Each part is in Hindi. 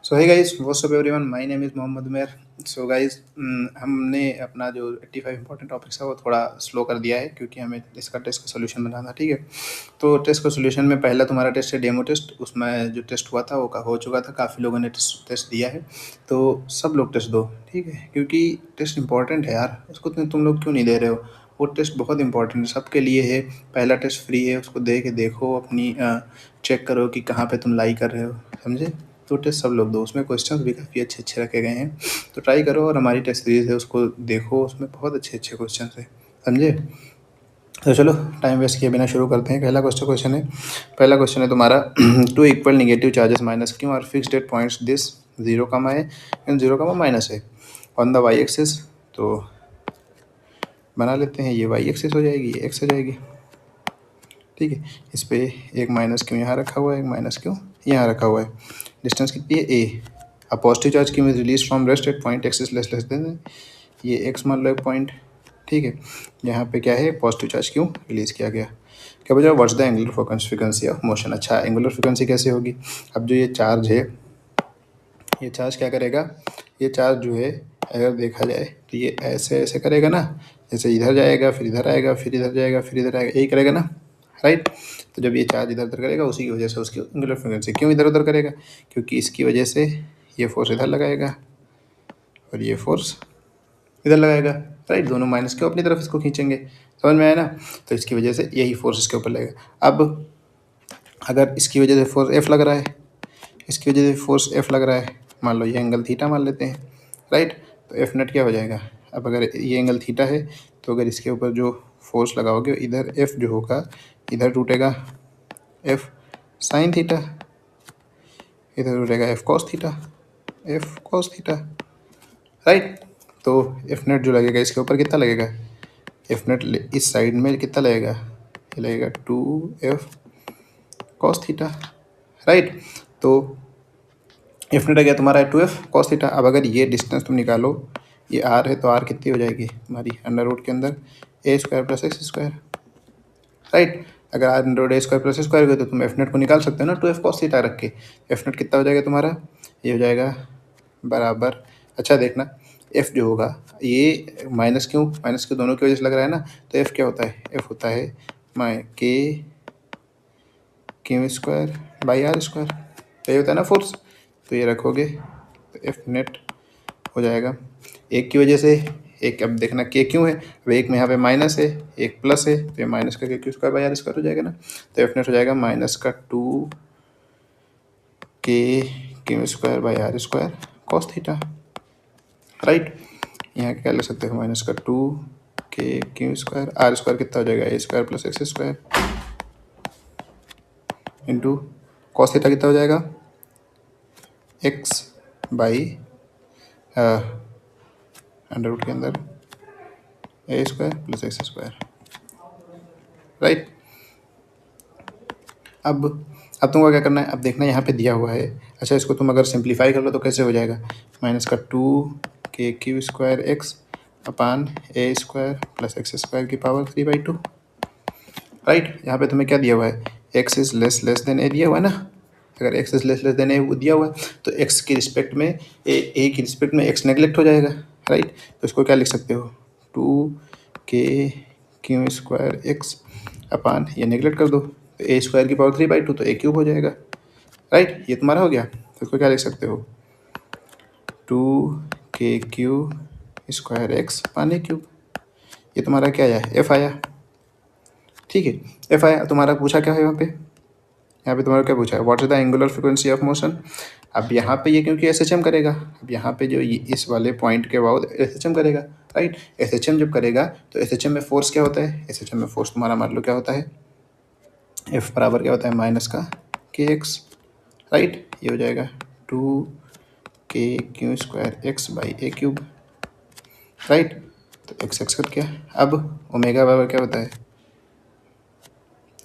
So hey guys, what's up everyone, my name is Mohammad Umair. So guys, हमने अपना जो 85 इंपॉर्टेंट टॉपिक्स है वो थोड़ा स्लो कर दिया है क्योंकि हमें इसका टेस्ट का सॉल्यूशन बनाना है, ठीक है। तो टेस्ट का सॉल्यूशन में पहला तुम्हारा टेस्ट है डेमो टेस्ट। उसमें जो टेस्ट हुआ था वो हो चुका था, काफ़ी लोगों ने टेस्ट दिया है। तो सब लोग टेस्ट दो, ठीक है, क्योंकि टेस्ट इंपॉर्टेंट है यार। उसको तुम लोग क्यों नहीं दे रहे हो? वो टेस्ट बहुत इंपॉर्टेंट है, सबके लिए है। पहला टेस्ट फ्री है, उसको दे के देखो, अपनी चेक करो कि कहाँ पे तुम लाई कर रहे हो, समझे। तो टेस्ट सब लोग दो, उसमें क्वेश्चंस भी काफ़ी अच्छे अच्छे रखे गए हैं। तो ट्राई करो, और हमारी टेस्ट सीरीज़ है उसको देखो, उसमें बहुत अच्छे अच्छे क्वेश्चन है, समझे। तो चलो टाइम वेस्ट किए बिना शुरू करते हैं। पहला क्वेश्चन है, तुम्हारा two equal negative charges minus q are fixed at points this 0, है एंड 0, माइनस है ऑन द वाई एक्सिस। तो बना लेते हैं, ये वाई एक्सिस हो जाएगी, ये एक्स हो जाएगी, ठीक है। इस पर एक माइनस क्यों यहाँ रखा हुआ है, एक माइनस क्यों यहाँ रखा हुआ है। डिस्टेंस कितनी है, ए। अब पॉजिटिव चार्ज क्यों is release from rest at point x is less than, ये एक्स मान लो एक पॉइंट, ठीक है। यहाँ पे क्या है, पॉजिटिव चार्ज क्यों रिलीज किया गया। क्या बचा, what's the angular frequency of motion. अच्छा, एंगुलर फ्रीक्वेंसी कैसे होगी। अब जो ये चार्ज है, ये चार्ज क्या करेगा, ये चार्ज जो है अगर देखा जाए तो ये ऐसे ऐसे करेगा ना, जैसे इधर जाएगा फिर इधर आएगा फिर इधर जाएगा फिर इधर आएगा, यही करेगा ना, राइट। तो जब ये चार्ज इधर उधर करेगा, उसी की वजह से उसकी एंगुलर फ्रीक्वेंसी क्यों इधर उधर करेगा, क्योंकि इसकी वजह से ये फोर्स इधर लगाएगा और ये फोर्स इधर लगाएगा, राइट। दोनों माइनस क्यों अपनी तरफ इसको खींचेंगे, समझ में आया ना। तो इसकी वजह से यही फोर्स इसके ऊपर लगेगा। अब अगर इसकी वजह से फोर्स एफ लग रहा है, इसकी वजह से फोर्स एफ लग रहा है, मान लो ये एंगल थीटा मान लेते हैं, राइट। तो एफ नेट क्या हो जाएगा। अब अगर ये एंगल थीटा है तो अगर इसके ऊपर जो फोर्स लगाओगे, इधर एफ जो होगा इधर टूटेगा एफ साइन थीटा, इधर टूटेगा F cos theta, F cos theta, right. तो एफ नेट जो लगेगा इसके ऊपर कितना लगेगा, एफ नेट इस साइड में कितना लगेगा, ये लगेगा 2f कॉस थीटा, राइट। तो एफ नेट आ गया तुम्हारा 2f कॉस थीटा। अब अगर ये डिस्टेंस तुम निकालो, ये आर है तो आर कितनी हो जाएगी हमारी, अंडर रूट के अंदर a square plus x square, right. अगर r under root a square plus square हो तो तुम एफ नेट को निकाल सकते हो ना, 2f कॉस थीटा रख के। एफ नेट कितना हो जाएगा तुम्हारा, ये हो जाएगा बराबर, अच्छा देखना, एफ जो होगा ये माइनस क्यों दोनों की वजह से लग रहा है ना। तो एफ क्या होता है, एफ होता है K Q square by are square, यही होता है ना फोर्स। तो ये रखोगे तो एफ नेट हो जाएगा एक की वजह से, एक अब देखना के क्यों है, अब एक में यहाँ पे माइनस है एक प्लस है, तो ये माइनस का Q square by are square हो जाएगा ना। तो एफ नेट हो जाएगा माइनस का 2 K Q square by are square cos theta, right. यहाँ क्या ले सकते हो, माइनस का 2 K Q square, are square कितना हो जाएगा, a square plus x square into cos theta कितना हो जाएगा, एक्स बाई अंडर रूट के अंदर a square plus x square, right. अब तुमको क्या करना है, अब देखना यहाँ पे दिया हुआ है। अच्छा, इसको तुम अगर सिंप्लीफाई कर लो तो कैसे हो जाएगा, माइनस का 2 के क्यू स्क्वायर एक्स अपान ए स्क्वायर प्लस एक्स स्क्वायर की पावर 3/2, राइट। यहाँ पे तुम्हें क्या दिया हुआ है, एक्स इज लेस देन ए दिया हुआ है ना। अगर एक्स इज लेस देन ए दिया हुआ है तो एक्स की रिस्पेक्ट में ए की रिस्पेक्ट में एक्स नेगलेक्ट हो जाएगा, राइट। तो इसको क्या लिख सकते हो, 2 के क्यू स्क्वायर एक्स अपान ये नेगलेक्ट कर दो, तो ए स्क्वायर की पावर 3/2, तो ए क्यूब हो जाएगा, राइट। ये तुम्हारा हो गया। तो इसको क्या लिख सकते हो, 2 के क्यू स्क्वायर एक्स अपान ए क्यूब। ये तुम्हारा क्या आया, एफ आया, ठीक है। एफ आया। तुम्हारा पूछा क्या है यहाँ पे तुम्हारा क्या पूछा है, what is the angular frequency of motion. अब यहाँ पे ये क्योंकि एस एच एम करेगा, अब यहाँ पे जो ये इस वाले पॉइंट के बाद एस एच एम करेगा, राइट। एस एच एम जब करेगा तो एस एच एम में फोर्स क्या होता है, एस एच एम में फोर्स तुम्हारा मान लो क्या होता है, एफ बराबर क्या होता है माइनस का के एक्स, राइट। ये हो जाएगा 2 K Q square x by A cube, right. तो एक्स एक्स कट गया। अब ओमेगा बराबर क्या होता है,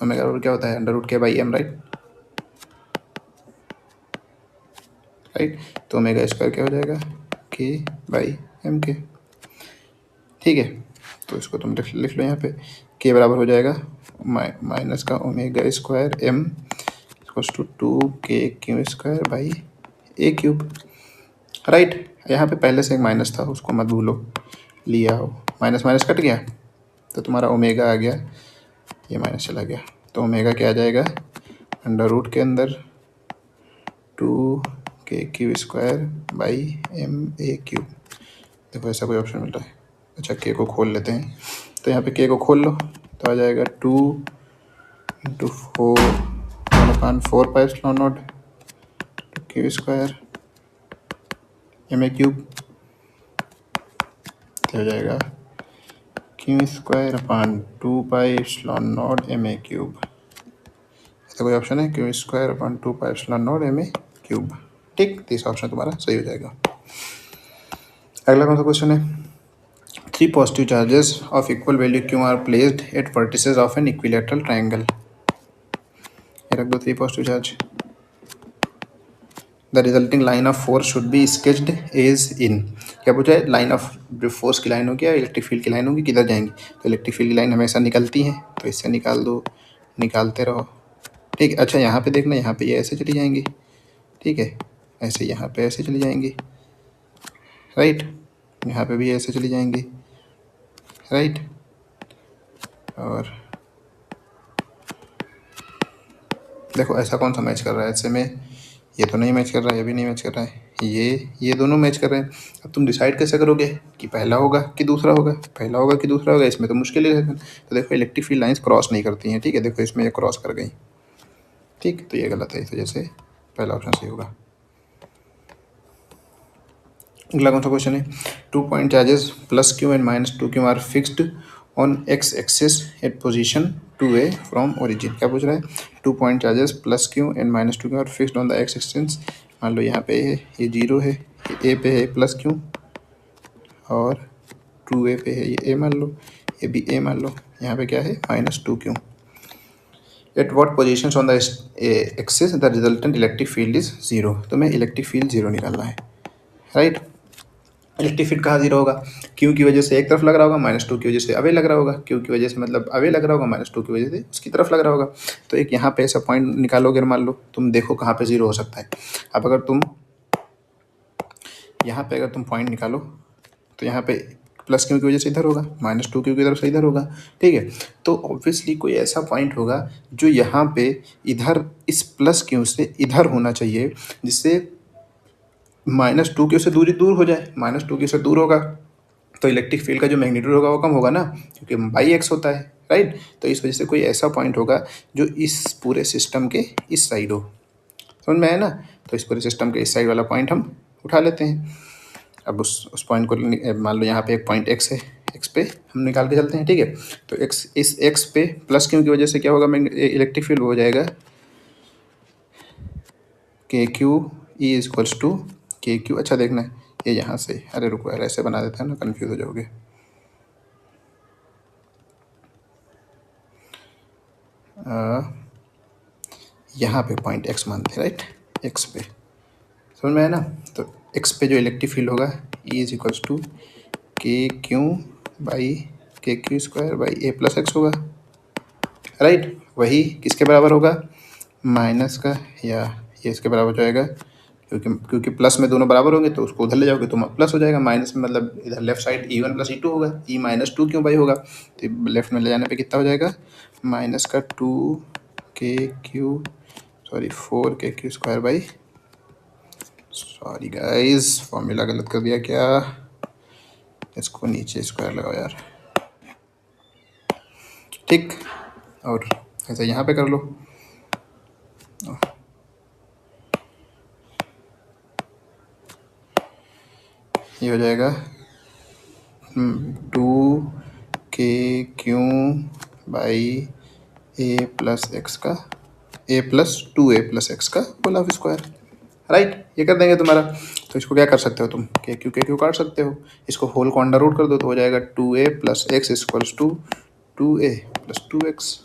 ओमेगा बराबर क्या होता है अंडर रूट के बाई एम, राइट। तो ओमेगा स्क्वायर क्या हो जाएगा, के बाई एम के, ठीक है। तो इसको तुम लिख लो यहाँ पे, के बराबर हो जाएगा माइनस का omega square M equals to 2 K Q square by A cube, right. यहाँ पे पहले से एक माइनस था, उसको मत भूलो, लिया हो, माइनस माइनस कट गया तो तुम्हारा ओमेगा आ गया, ये माइनस चला गया, तो ओमेगा क्या आ जाएगा, अंडर रूट के अंदर 2k³ बाई ma³। देखो ऐसा कोई ऑप्शन मिल रहा है, अच्छा के को खोल लेते हैं, तो यहाँ पे के को खोल लो तो आ जाएगा 2 × 4 1/4 pi epsilon not k² ma³ हो जाएगा q² pi epsilon not ma³। ऐसा कोई ऑप्शन है, q² pi epsilon not ma³, ठीक। तीसरा ऑप्शन तुम्हारा सही हो जाएगा। अगला कौन सा क्वेश्चन है, 3 positive charges of equal value q are placed at vertices of an equilateral triangle. रख दो 3 positive charge, the resulting line of force should be sketched as in. क्या पूछा है, लाइन ऑफ जो फोर्स की लाइन होगी या इलेक्ट्रिक फील्ड की लाइन होगी किधर जाएंगी, तो इलेक्ट्रिक फील्ड की लाइन हमेशा निकलती है, तो इससे निकाल दो, निकालते रहो, ठीक। अच्छा यहाँ पे देखना, यहाँ पे ये ऐसे चली जाएंगी, ठीक है, ऐसे यहाँ पे ऐसे चली जाएंगी, राइट, यहाँ पे भी ऐसे चली जाएंगी, राइट, और देखो ऐसा कौन सा मैच कर रहा है, ऐसे में ये तो नहीं मैच कर रहा है, ये भी नहीं मैच कर रहा है, ये दोनों मैच कर रहे हैं। अब तुम डिसाइड कैसे करोगे कि पहला होगा कि दूसरा होगा, पहला होगा कि दूसरा होगा, इसमें तो मुश्किल ही है। तो देखो इलेक्ट्रिक फील्ड लाइंस क्रॉस नहीं करती हैं, ठीक है, देखो इसमें ये क्रॉस कर गई, ठीक, तो ये गलत है, इस वजह से पहला ऑप्शन सही होगा। अगला कौन सा क्वेश्चन है, 2 point charges +q and -2q are fixed on x axis at position 2a from origin. क्या पूछ रहा है, 2 point charges +q and -2q are fixed on the x axis. मान लो यहाँ पे है, ये 0 है, ये a पे है +q, और 2a पे है, ये a मान लो, ये भी a मान लो, यहाँ पे क्या है -2q। At what position on the axis the resultant electric field is 0। तो मैं इलेक्ट्रिक फील्ड 0 निकालना है, राइट। इलेक्ट्रिक फील्ड कहाँ 0 होगा, क्यू की वजह से एक तरफ लग रहा होगा, -2 की वजह से अवे लग रहा होगा, क्यू की वजह से मतलब अवे लग रहा होगा, -2 की वजह से उसकी तरफ लग रहा होगा। तो एक यहाँ पे ऐसा पॉइंट निकालोगे, मान लो तुम देखो कहाँ पे 0 हो सकता है। अब अगर तुम यहाँ पे अगर तुम पॉइंट निकालो तो यहाँ पे +q की वजह से इधर होगा, -2q की तरफ से इधर होगा, ठीक है। तो ऑब्वियसली कोई ऐसा पॉइंट होगा जो यहाँ पे इधर इस +q से इधर होना चाहिए, जिससे -2q से दूरी दूर हो जाए, -2q से दूर होगा तो इलेक्ट्रिक फील्ड का जो मैग्नीट्यूड होगा वो कम होगा ना, क्योंकि बाई एक्स होता है, राइट। तो इस वजह से कोई ऐसा पॉइंट होगा जो इस पूरे सिस्टम के इस साइड हो, समझ में आया ना। तो इस पूरे सिस्टम के इस साइड वाला पॉइंट हम उठा लेते हैं। अब उस पॉइंट को मान लो यहाँ पे एक पॉइंट एक्स है, एक्स पे हम निकाल के चलते हैं, ठीक है। तो एक्स, इस एक्स पे +q की वजह से क्या होगा, इलेक्ट्रिक फील्ड हो जाएगा KQ E = KQ। अच्छा देखना है ये यहाँ से, अरे रुको यार ऐसे बना देता है ना, कन्फ्यूज हो जाओगे। यहाँ पे पॉइंट एक्स मानते हैं, राइट, एक्स पे, समझ में आया ना। तो एक्स पे जो इलेक्ट्रिक फील्ड होगा E = KQ/KQ² a+x होगा, राइट। वही किसके बराबर होगा, माइनस का, या ये इसके बराबर जाएगा, क्योंकि प्लस में दोनों बराबर होंगे तो उसको उधर ले जाओगे तो प्लस हो जाएगा, माइनस में मतलब इधर लेफ्ट साइड E1 + E2 होगा, E -2 क्यों भाई होगा, तो लेफ्ट में ले जाने पे कितना हो जाएगा, -4KQ², सॉरी गाइस फॉर्मूला गलत कर दिया क्या, इसको नीचे स्क्वायर लगाओ यार, ठीक। और ऐसा यहाँ पे कर लो, ये हो जाएगा 2KQ/a+x का a+2a+x का होल ऑफ स्क्वायर, राइट। ये कर देंगे तुम्हारा। तो इसको क्या कर सकते हो तुम, KQ काट सकते हो, इसको होल को अंडर रूट कर दो तो हो जाएगा 2a+x = 2a + 2x,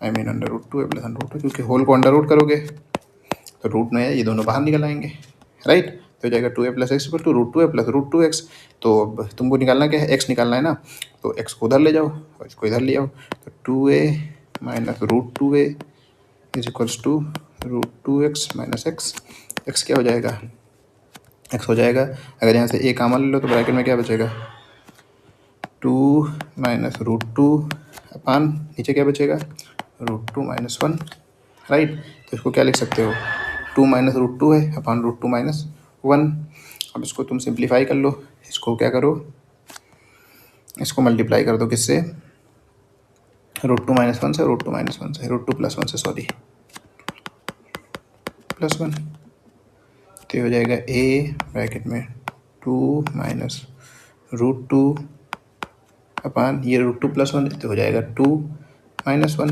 I mean √2a + √2, क्योंकि होल को अंडर रूट करोगे तो रूट में ये दोनों बाहर निकल आएंगे, राइट। तो हो जाएगा 2a+x = √2a + √2x। तो अब तुमको निकालना क्या है, x निकालना है ना, तो x को उधर ले जाओ और इसको इधर ले आओ, तो 2a - √2a = √2x - x। X क्या हो जाएगा, एक्स हो जाएगा। अगर यहाँ से ए कॉमन ले लो तो ब्रैकेट में क्या बचेगा, 2 माइनस रूट टू अपान नीचे क्या बचेगा, root two minus one, right. तो इसको क्या लिख सकते हो, 2 माइनस रूट टू है upon root two minus one. अब इसको तुम सिंप्लीफाई कर लो, इसको क्या करो, इसको मल्टीप्लाई कर दो किससे, रूट टू माइनस वन से, रूट टू माइनस वन से, रूट टू प्लस वन से, सॉरी प्लस वन। तो ये हो जाएगा ए ब्रैकेट में 2 माइनस रूट टू अपान ये रूट टू प्लस वन, तो हो जाएगा 2 minus one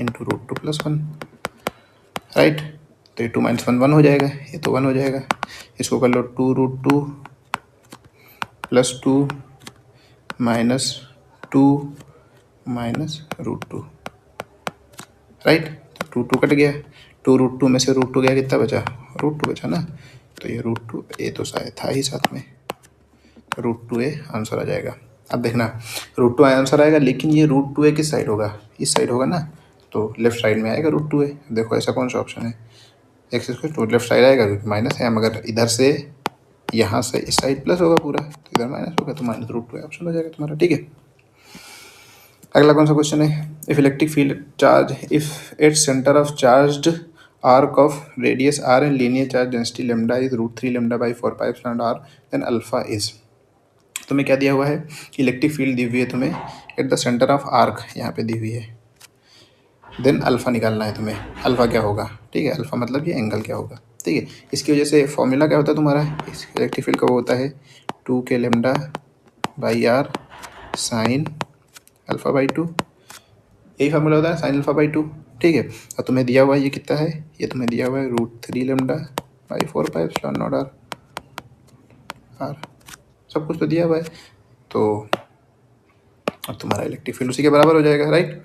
into root two plus one, right. तो ये 2 माइनस वन 1 हो जाएगा, ये तो 1 हो जाएगा। इसको कर लो 2 root two plus two minus two minus root two, right. तो टू टू कट गया, 2 रूट टू में से रूट टू गया, कितना बचा, रूट टू बचा ना। तो ये रूट टू ए तो शायद था ही साथ में, तो रूट टू ए आंसर आ जाएगा। अब देखना रूट टू आंसर आएगा, लेकिन ये रूट टू ए किस साइड होगा, इस साइड होगा ना, तो लेफ्ट साइड में आएगा रूट टू ए। देखो ऐसा कौन सा ऑप्शन है, X square to left side आएगा क्योंकि माइनस है, मगर इधर से यहाँ से इस साइड प्लस होगा पूरा, तो इधर माइनस होगा, तो minus root two A option हो जाएगा तुम्हारा, ठीक है। अगला कौन सा क्वेश्चन है, if electric field charge if its centre of charged arc of radius r and linear charge density lambda is root 3 lambda by 4 pi epsilon r, then alpha is। तुम्हें क्या दिया हुआ है कि इलेक्ट्रिक फील्ड दी हुई है तुम्हें at the centre of arc, यहाँ पे दी हुई है, देन अल्फा निकालना है तुम्हें। अल्फा क्या होगा, ठीक है, अल्फा मतलब ये एंगल क्या होगा, ठीक है। इसकी वजह से फॉर्मूला क्या होता है तुम्हारा, इस इलेक्ट्रिक फील्ड का वो होता है 2k lambda by R sine alpha by 2, यही फार्मूला होता है साइन अल्फा बाई 2, ठीक है। और तुम्हें दिया हुआ है ये कितना है, ये तुम्हें दिया हुआ है root 3 lambda by 4 pi epsilon naught R, R सब कुछ तो दिया हुआ है। तो अब तुम्हारा इलेक्ट्रिक फील्ड उसी के बराबर हो जाएगा, राइट।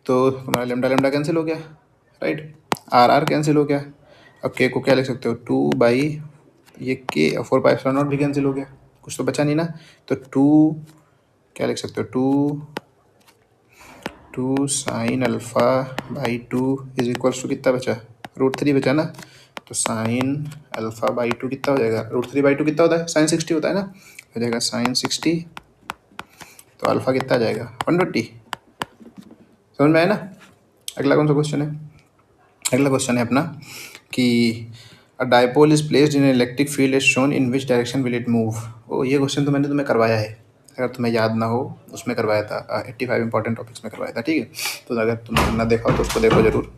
तो तुम्हारा लेमडा लेमडा कैंसिल हो गया, राइट, आर आर कैंसिल हो गया। अब के को क्या लिख सकते हो, 2 बाई ये के 4 पाई एप्सिलॉन नॉट भी कैंसिल हो गया, कुछ तो बचा नहीं ना। तो 2 क्या लिख सकते हो, 2 sine alpha by 2 is equals to कितना बचा, रूट 3 बचा ना। तो साइन अल्फ़ा बाई 2 कितना हो जाएगा, रूट 3 बाई 2 कितना होता है, साइन 60 होता है ना, हो जाएगा साइन 60। तो अल्फ़ा कितना आ जाएगा 120, समझ में आया ना। अगला कौन सा क्वेश्चन है, अगला क्वेश्चन है अपना कि a dipole is placed in electric field is shown in which direction will it move. ओ ये क्वेश्चन तो मैंने तुम्हें करवाया है, अगर तुम्हें याद ना हो उसमें करवाया था, 85 इंपॉर्टेंट टॉपिक्स में करवाया था, ठीक है। तो अगर तुमने ना देखा हो तो उसको देखो जरूर।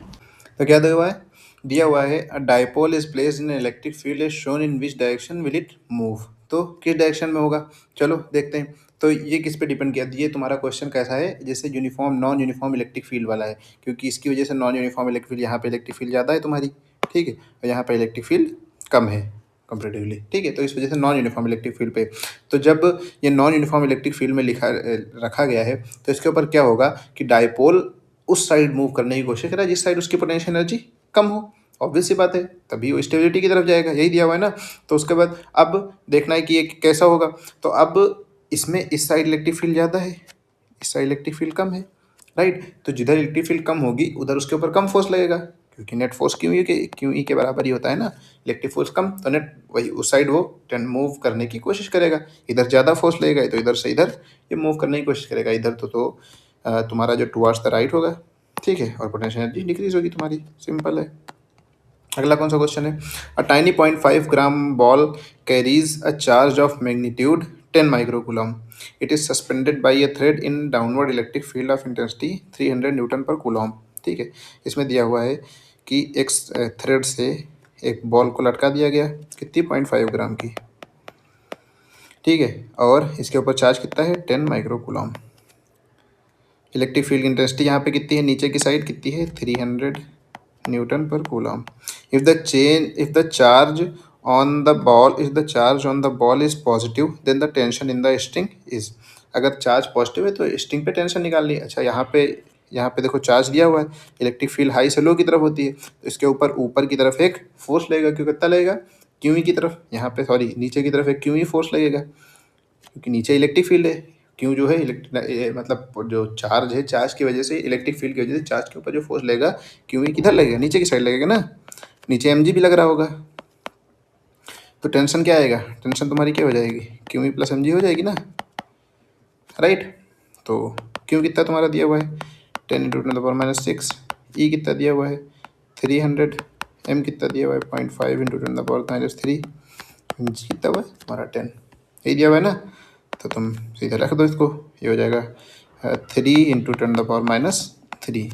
तो क्या दिया हुआ है अ dipole is placed in electric field is shown in which direction will it move. तो किस डायरेक्शन में होगा, चलो देखते हैं। तो ये किस पे डिपेंड किया, ये तुम्हारा क्वेश्चन कैसा है, जैसे uniform non uniform electric field वाला है, क्योंकि इसकी वजह से नॉन यूनिफॉर्म इलेक्ट्रिक फील्ड, यहाँ पे इलेक्ट्रिक फील्ड ज़्यादा है तुम्हारी, ठीक है, और यहाँ पे इलेक्ट्रिक फील्ड कम है कंपेरेटिवली, ठीक है। तो इस वजह से नॉन यूनिफॉर्म इलेक्ट्रिक फील्ड पे, तो जब ये नॉन यूनिफॉर्म इलेक्ट्रिक फील्ड में रखा गया है, तो इसके ऊपर क्या होगा कि डायपोल उस साइड मूव करने की कोशिश कर रहा है जिस साइड उसकी पोटेंशियल एनर्जी कम हो, ऑब्वियस सी बात है, तभी वो स्टेबिलिटी की तरफ जाएगा, यही दिया हुआ है ना। तो उसके बाद अब देखना है कि ये कैसा होगा। तो अब इसमें इस साइड इलेक्ट्रिक फील्ड ज़्यादा है, इस साइड इलेक्ट्रिक फील्ड कम है, राइट। तो जिधर इलेक्ट्रिक फील्ड कम होगी उधर उसके ऊपर कम फोर्स लगेगा, क्योंकि नेट फोर्स क्यू ई के बराबर ही होता है ना, इलेक्ट्रिक फोर्स कम तो नेट वही उस साइड वो मूव करने की कोशिश करेगा। इधर ज़्यादा फोर्स लगेगा तो इधर से इधर ये मूव करने की कोशिश करेगा, इधर तो तुम्हारा जो टुवर्ड्स द राइट होगा, ठीक है, और पोटेंशियल एनर्जी डिक्रीज होगी तुम्हारी, सिंपल है। अगला कौन सा क्वेश्चन है, a tiny 0.5 gram ball carries a charge of magnitude 10 microcoulomb, it is suspended by a thread in downward electric field of intensity 300 Newton पर कूलम, ठीक है। इसमें दिया हुआ है कि एक थ्रेड से एक बॉल को लटका दिया गया, कितनी 0.5 ग्राम की, ठीक है, और इसके ऊपर चार्ज कितना है 10 माइक्रोकूलम। इलेक्ट्रिक फील्ड इंटेंसिटी यहाँ पे कितनी है, नीचे की साइड कितनी है 300 न्यूटन पर coulomb. if the charge on the ball is positive then the tension in the string is। अगर चार्ज पॉजिटिव है तो स्ट्रिंग पे टेंशन निकाल ली। अच्छा यहाँ पे देखो चार्ज दिया हुआ है, इलेक्ट्रिक फील्ड हाई से लो की तरफ होती है, तो इसके ऊपर की तरफ एक फोर्स लगेगा, क्यों कितना लगेगा क्यू ई की तरफ, यहाँ पे सॉरी नीचे की तरफ एक क्यू ई फोर्स लगेगा, क्योंकि नीचे इलेक्ट्रिक फील्ड है। क्यों जो है मतलब जो चार्ज है, चार्ज की वजह से इलेक्ट्रिक फील्ड की वजह से चार्ज के ऊपर जो फोर्स लगेगा क्यों किधर लगेगा, नीचे की साइड लगेगा ना, नीचे एम जी भी लग रहा होगा, तो टेंशन क्या आएगा, टेंशन तुम्हारी क्या हो जाएगी, Q E plus M G हो जाएगी ना, राइट। तो क्यू कितना तुम्हारा दिया हुआ है 10 × 10⁻⁶, ई कितना दिया हुआ है 300, एम कितना दिया हुआ है 0.5 × 10⁻³ जी कितना हुआ है तुम्हारा 10, यही दिया हुआ है ना। तो तुम सीधा रख दो इसको, ये हो जाएगा 3 × 10⁻³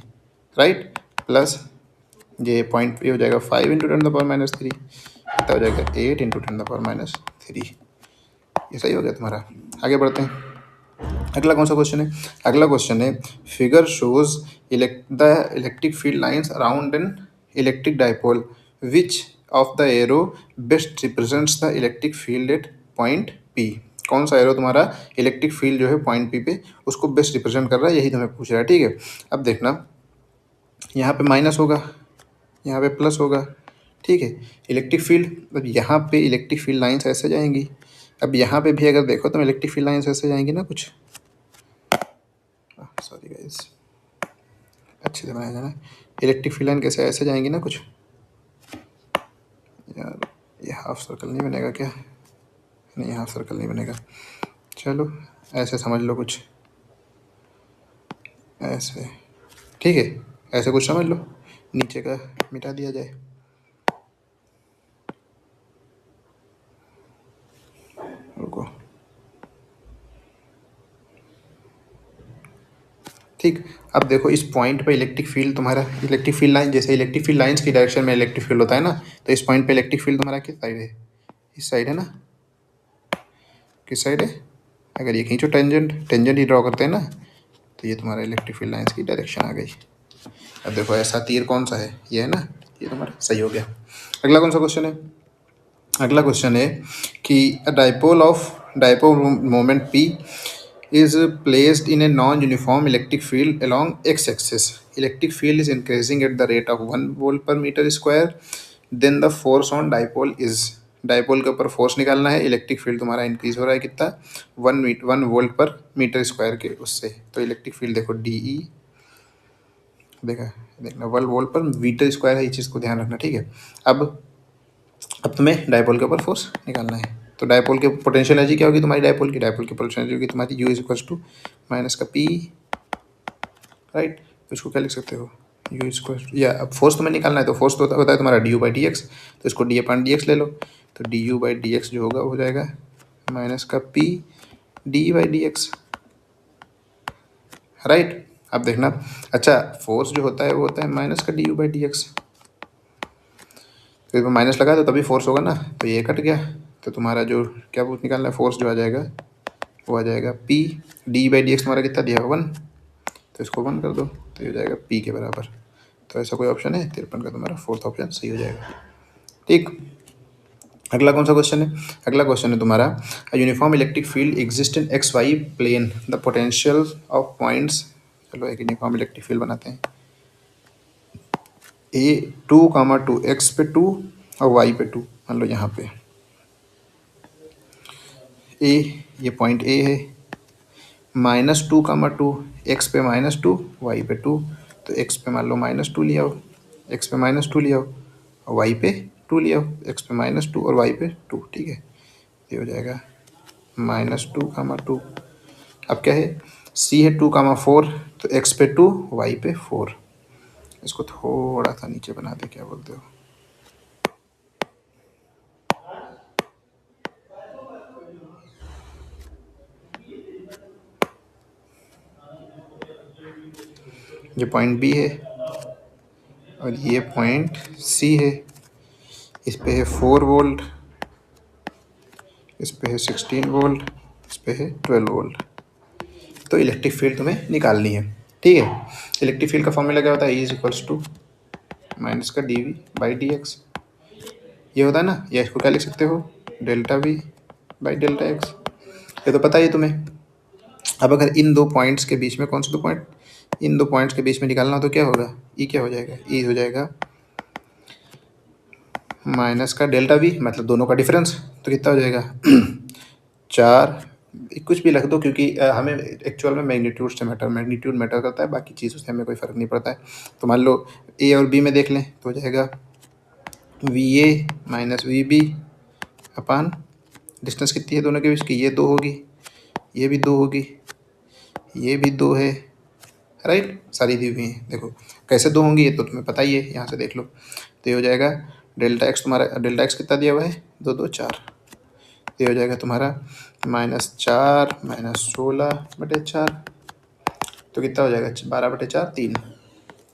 राइट, प्लस ये पॉइंट ये हो जाएगा 5 × 10⁻³ कितना हो जाएगा 8 × 10⁻³। ये सही हो गया तुम्हारा। आगे बढ़ते हैं, अगला कौन सा क्वेश्चन है, अगला क्वेश्चन है figure shows the electric field lines around an electric dipole which of the arrow best represents the electric field at point P. कौन सा एरो तुम्हारा इलेक्ट्रिक फील्ड जो है पॉइंट पी पे उसको बेस्ट रिप्रेजेंट कर रहा है, यही तुम्हें पूछ रहा है, ठीक है। अब देखना यहाँ पे माइनस होगा, यहाँ पे प्लस होगा, ठीक है। इलेक्ट्रिक फील्ड, अब यहाँ पे इलेक्ट्रिक फील्ड लाइंस ऐसे जाएंगी, अब यहाँ पे भी अगर देखो तो इलेक्ट्रिक फील्ड लाइंस ऐसे जाएंगी ना कुछ, सॉरी गाइस अच्छे से बनाया जाना, इलेक्ट्रिक फील्ड लाइन कैसे ऐसे जाएंगी ना कुछ, यार ये हाफ सर्कल नहीं बनेगा क्या, नहीं हाफ सर्कल नहीं बनेगा, चलो ऐसे समझ लो कुछ ऐसे, ठीक है, ऐसे कुछ समझ लो, नीचे का मिटा दिया जाए, रुको, ठीक। अब देखो इस पॉइंट पे इलेक्ट्रिक फील्ड तुम्हारा, इलेक्ट्रिक फील्ड लाइन जैसे इलेक्ट्रिक फील्ड लाइंस की डायरेक्शन में इलेक्ट्रिक फील्ड होता है ना, तो इस पॉइंट पे इलेक्ट्रिक फील्ड तुम्हारा किस साइड है, इस साइड है ना, किस साइड है, अगर ये खींचो टेंजेंट, टेंजेंट ही ड्रॉ करते हैं ना, तो ये तुम्हारा इलेक्ट्रिक फील्ड लाइंस की डायरेक्शन आ गई। अब देखो ऐसा तीर कौन सा है, ये है ना, ये तुम्हारा सही हो गया। अगला कौन सा क्वेश्चन है, अगला क्वेश्चन है कि dipole moment P is placed in a non-uniform electric field along x-axis. Electric field is increasing at the rate of 1 volt per meter square. Then the force on dipole is, dipole के ऊपर फोर्स निकालना है, इलेक्ट्रिक फील्ड तुम्हारा इंक्रीज हो रहा है कितना 1 वोल्ट पर मीटर स्क्वायर के उससे, तो इलेक्ट्रिक फील्ड देखो डी ई, देखना 1 वोल्ट पर मीटर स्क्वायर है, ये चीज़ को ध्यान रखना, ठीक है। अब तुम्हें डाइपोल के ऊपर फोर्स निकालना है, तो डाइपोल के पोटेंशियल एनर्जी क्या होगी तुम्हारी, डाइपोल की पोटेंशियल एनर्जी होगी तुम्हारी U is equals to minus का पी, राइट। तो इसको क्या लिख सकते हो यू इज इक्वल्स, या अब फोर्स तुम्हें निकालना है तो फोर्स तो होता है तुम्हारा D you by d x, तो इसको डी अपॉन डी एक्स ले लो, तो D you by d x जो होगा हो जाएगा माइनस का P D by d x, right. अब देखना, अच्छा फोर्स जो होता है वो होता है माइनस का D you by d x, तो इसमें माइनस लगा तो तभी फोर्स होगा ना, तो ये कट गया, तो तुम्हारा जो क्या वो निकालना है फोर्स जो आ जाएगा वो आ जाएगा P D by d x, तुम्हारा कितना दिया है 1, तो इसको 1 कर दो तो ये हो जाएगा पी के बराबर। तो ऐसा कोई ऑप्शन है 53 का तुम्हारा फोर्थ ऑप्शन सही हो जाएगा, ठीक। अगला कौन सा क्वेश्चन है, अगला क्वेश्चन है तुम्हारा uniform electric field exist in X Y plane, the potential of points, चलो एक यूनिफॉर्म इलेक्ट्रिक फील्ड बनाते हैं, ए 2, 2 एक्स पे 2 और वाई पे 2, मान लो यहाँ पे ए, ये पॉइंट ए है, -2, 2 एक्स पे -2 वाई पे 2, तो एक्स पे मान लो -2 लिया हो, एक्स पे -2 लिया हो और वाई पे 2 लिया हो, एक्स पे -2 और वाई पे 2, ठीक है। ये हो जाएगा -2, 2, अब क्या है सी है 2, 4, तो एक्स पे 2 वाई पे 4, इसको थोड़ा सा नीचे बना दे, क्या बोलते हो, ये पॉइंट बी है और ये पॉइंट सी है, इस पे है 4 वोल्ट, इस पे है 16 वोल्ट, इस पे है 12 वोल्ट, तो इलेक्ट्रिक फील्ड तुम्हें निकालनी है, ठीक है। इलेक्ट्रिक फील्ड का फॉर्मूला क्या होता है, E is equals to minus का d V by d x, ये होता है ना, या इसको क्या लिख सकते हो delta we by delta x, ये तो पता ही है तुम्हें। अब अगर इन दो पॉइंट्स के बीच में, कौन से दो पॉइंट, इन दो पॉइंट्स के बीच में निकालना हो तो क्या होगा, ई क्या हो जाएगा, ई हो जाएगा माइनस का डेल्टा वी, मतलब दोनों का डिफरेंस, तो कितना हो जाएगा 4, कुछ भी रख दो क्योंकि हमें एक्चुअल में मैग्नीट्यूड मैटर करता है, बाकी चीज़ों से हमें कोई फ़र्क नहीं पड़ता है। तो मान लो ए और बी में देख लें तो हो जाएगा V A minus V B upon distance कितनी है दोनों के बीच की, ये 2 होगी, ये भी 2 होगी, ये भी 2 है, राइट, सारी दी हुई हैं। देखो कैसे 2 होंगी ये तो तुम्हें पता ही है, यहाँ से देख लो। तो ये हो जाएगा डेल्टा एक्स, तुम्हारा डेल्टा एक्स कितना दिया हुआ है, 2 2 4, ये हो जाएगा तुम्हारा -4 -16/4, तो कितना हो जाएगा 12/4 3,